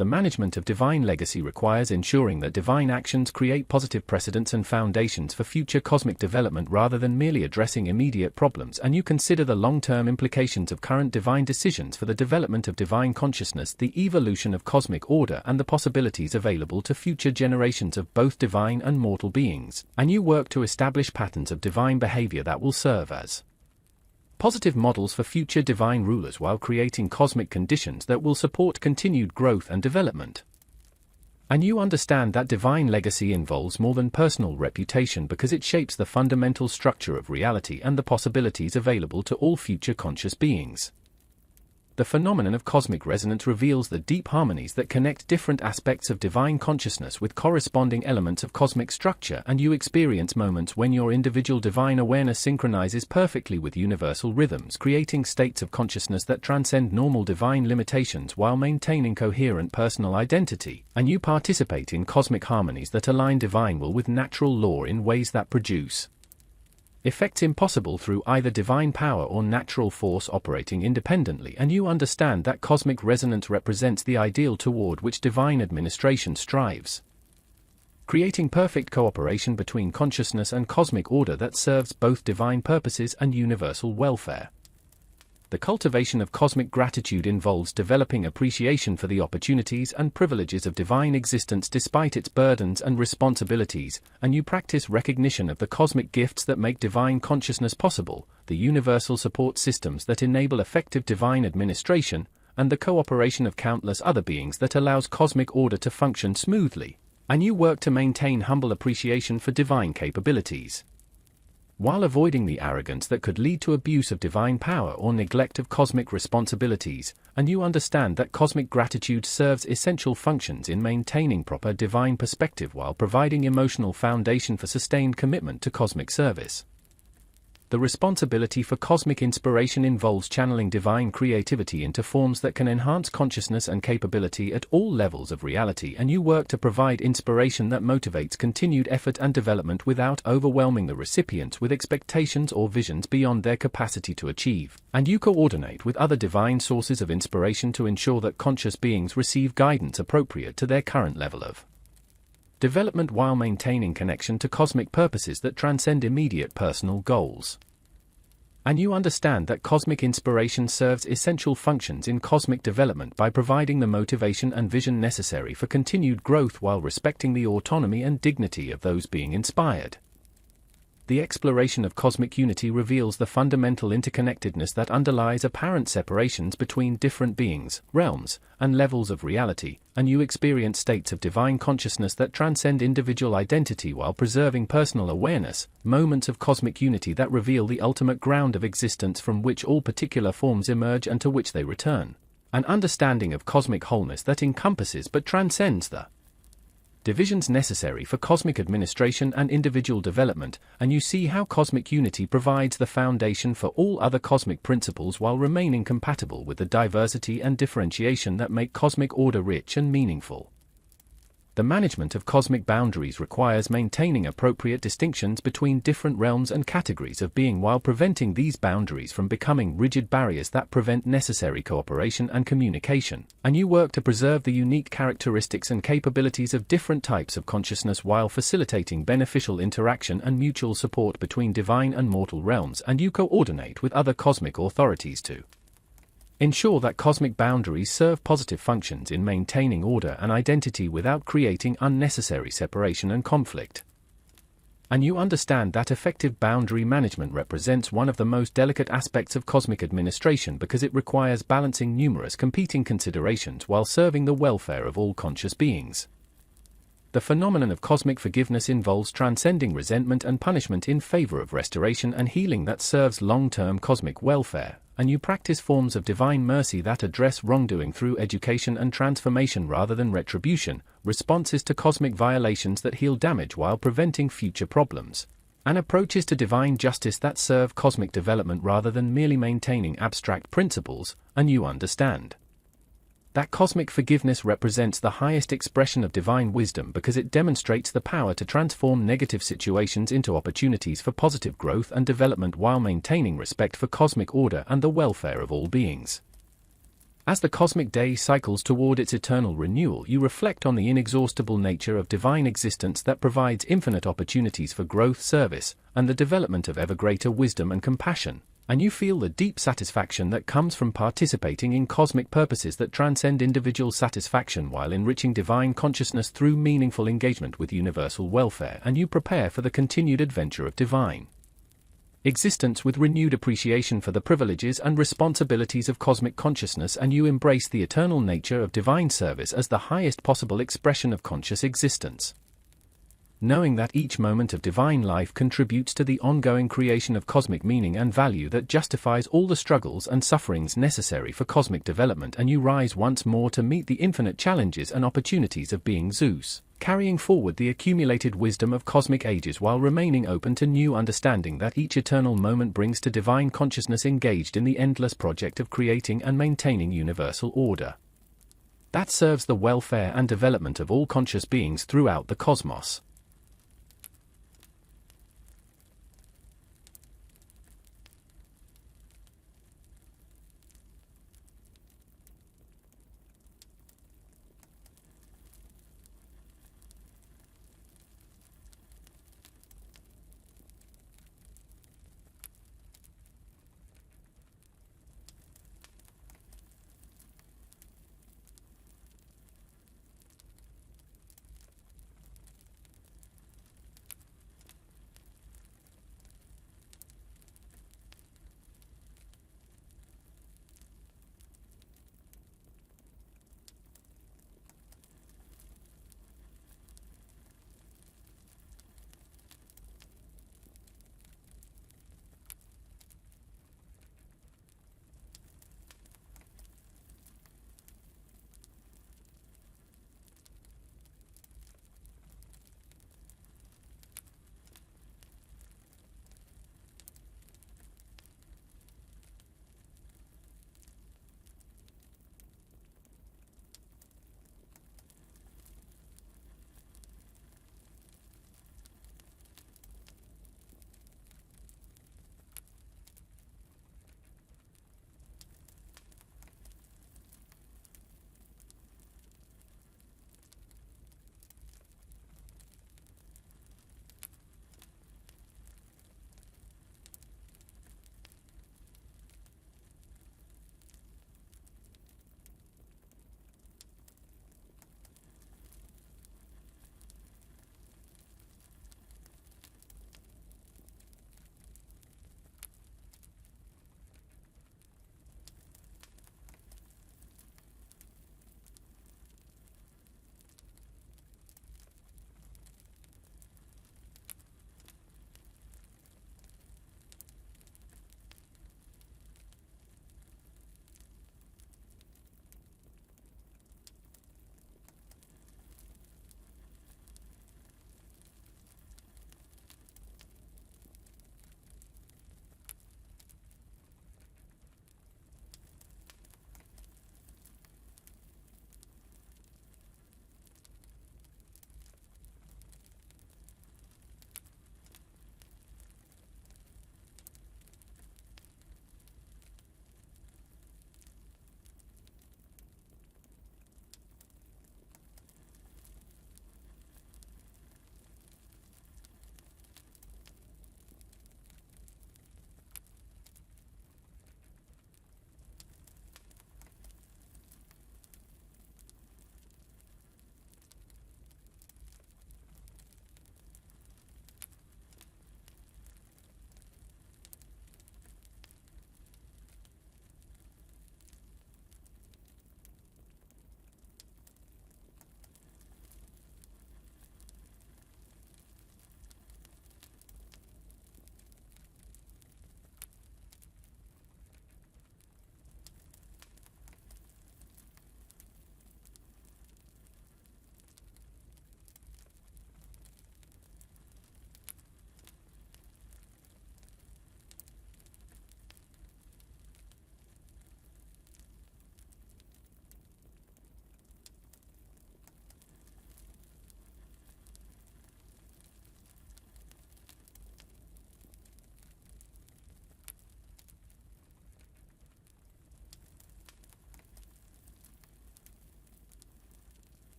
The management of divine legacy requires ensuring that divine actions create positive precedents and foundations for future cosmic development rather than merely addressing immediate problems, and you consider the long-term implications of current divine decisions for the development of divine consciousness, the evolution of cosmic order, and the possibilities available to future generations of both divine and mortal beings, and you work to establish patterns of divine behavior that will serve as positive models for future divine rulers while creating cosmic conditions that will support continued growth and development. And you understand that divine legacy involves more than personal reputation because it shapes the fundamental structure of reality and the possibilities available to all future conscious beings. The phenomenon of cosmic resonance reveals the deep harmonies that connect different aspects of divine consciousness with corresponding elements of cosmic structure, and you experience moments when your individual divine awareness synchronizes perfectly with universal rhythms, creating states of consciousness that transcend normal divine limitations while maintaining coherent personal identity, and you participate in cosmic harmonies that align divine will with natural law in ways that produce effects impossible through either divine power or natural force operating independently, and you understand that cosmic resonance represents the ideal toward which divine administration strives, creating perfect cooperation between consciousness and cosmic order that serves both divine purposes and universal welfare. The cultivation of cosmic gratitude involves developing appreciation for the opportunities and privileges of divine existence despite its burdens and responsibilities, and you practice recognition of the cosmic gifts that make divine consciousness possible, the universal support systems that enable effective divine administration, and the cooperation of countless other beings that allows cosmic order to function smoothly, and you work to maintain humble appreciation for divine capabilities, while avoiding the arrogance that could lead to abuse of divine power or neglect of cosmic responsibilities, and you understand that cosmic gratitude serves essential functions in maintaining proper divine perspective while providing emotional foundation for sustained commitment to cosmic service. The responsibility for cosmic inspiration involves channeling divine creativity into forms that can enhance consciousness and capability at all levels of reality, and you work to provide inspiration that motivates continued effort and development without overwhelming the recipients with expectations or visions beyond their capacity to achieve, and you coordinate with other divine sources of inspiration to ensure that conscious beings receive guidance appropriate to their current level of development while maintaining connection to cosmic purposes that transcend immediate personal goals. And you understand that cosmic inspiration serves essential functions in cosmic development by providing the motivation and vision necessary for continued growth while respecting the autonomy and dignity of those being inspired. The exploration of cosmic unity reveals the fundamental interconnectedness that underlies apparent separations between different beings, realms, and levels of reality, and you experience states of divine consciousness that transcend individual identity while preserving personal awareness, moments of cosmic unity that reveal the ultimate ground of existence from which all particular forms emerge and to which they return, an understanding of cosmic wholeness that encompasses but transcends the divisions necessary for cosmic administration and individual development, and you see how cosmic unity provides the foundation for all other cosmic principles while remaining compatible with the diversity and differentiation that make cosmic order rich and meaningful. The management of cosmic boundaries requires maintaining appropriate distinctions between different realms and categories of being while preventing these boundaries from becoming rigid barriers that prevent necessary cooperation and communication, and you work to preserve the unique characteristics and capabilities of different types of consciousness while facilitating beneficial interaction and mutual support between divine and mortal realms, and you coordinate with other cosmic authorities to ensure that cosmic boundaries serve positive functions in maintaining order and identity without creating unnecessary separation and conflict. And you understand that effective boundary management represents one of the most delicate aspects of cosmic administration because it requires balancing numerous competing considerations while serving the welfare of all conscious beings. The phenomenon of cosmic forgiveness involves transcending resentment and punishment in favor of restoration and healing that serves long-term cosmic welfare, and you practice forms of divine mercy that address wrongdoing through education and transformation rather than retribution, responses to cosmic violations that heal damage while preventing future problems, and approaches to divine justice that serve cosmic development rather than merely maintaining abstract principles, and you understand that cosmic forgiveness represents the highest expression of divine wisdom because it demonstrates the power to transform negative situations into opportunities for positive growth and development while maintaining respect for cosmic order and the welfare of all beings. As the cosmic day cycles toward its eternal renewal, you reflect on the inexhaustible nature of divine existence that provides infinite opportunities for growth, service, and the development of ever greater wisdom and compassion, and you feel the deep satisfaction that comes from participating in cosmic purposes that transcend individual satisfaction while enriching divine consciousness through meaningful engagement with universal welfare, and you prepare for the continued adventure of divine existence with renewed appreciation for the privileges and responsibilities of cosmic consciousness, and you embrace the eternal nature of divine service as the highest possible expression of conscious existence. knowing that each moment of divine life contributes to the ongoing creation of cosmic meaning and value that justifies all the struggles and sufferings necessary for cosmic development, and you rise once more to meet the infinite challenges and opportunities of being Zeus, carrying forward the accumulated wisdom of cosmic ages while remaining open to new understanding that each eternal moment brings to divine consciousness engaged in the endless project of creating and maintaining universal order that serves the welfare and development of all conscious beings throughout the cosmos.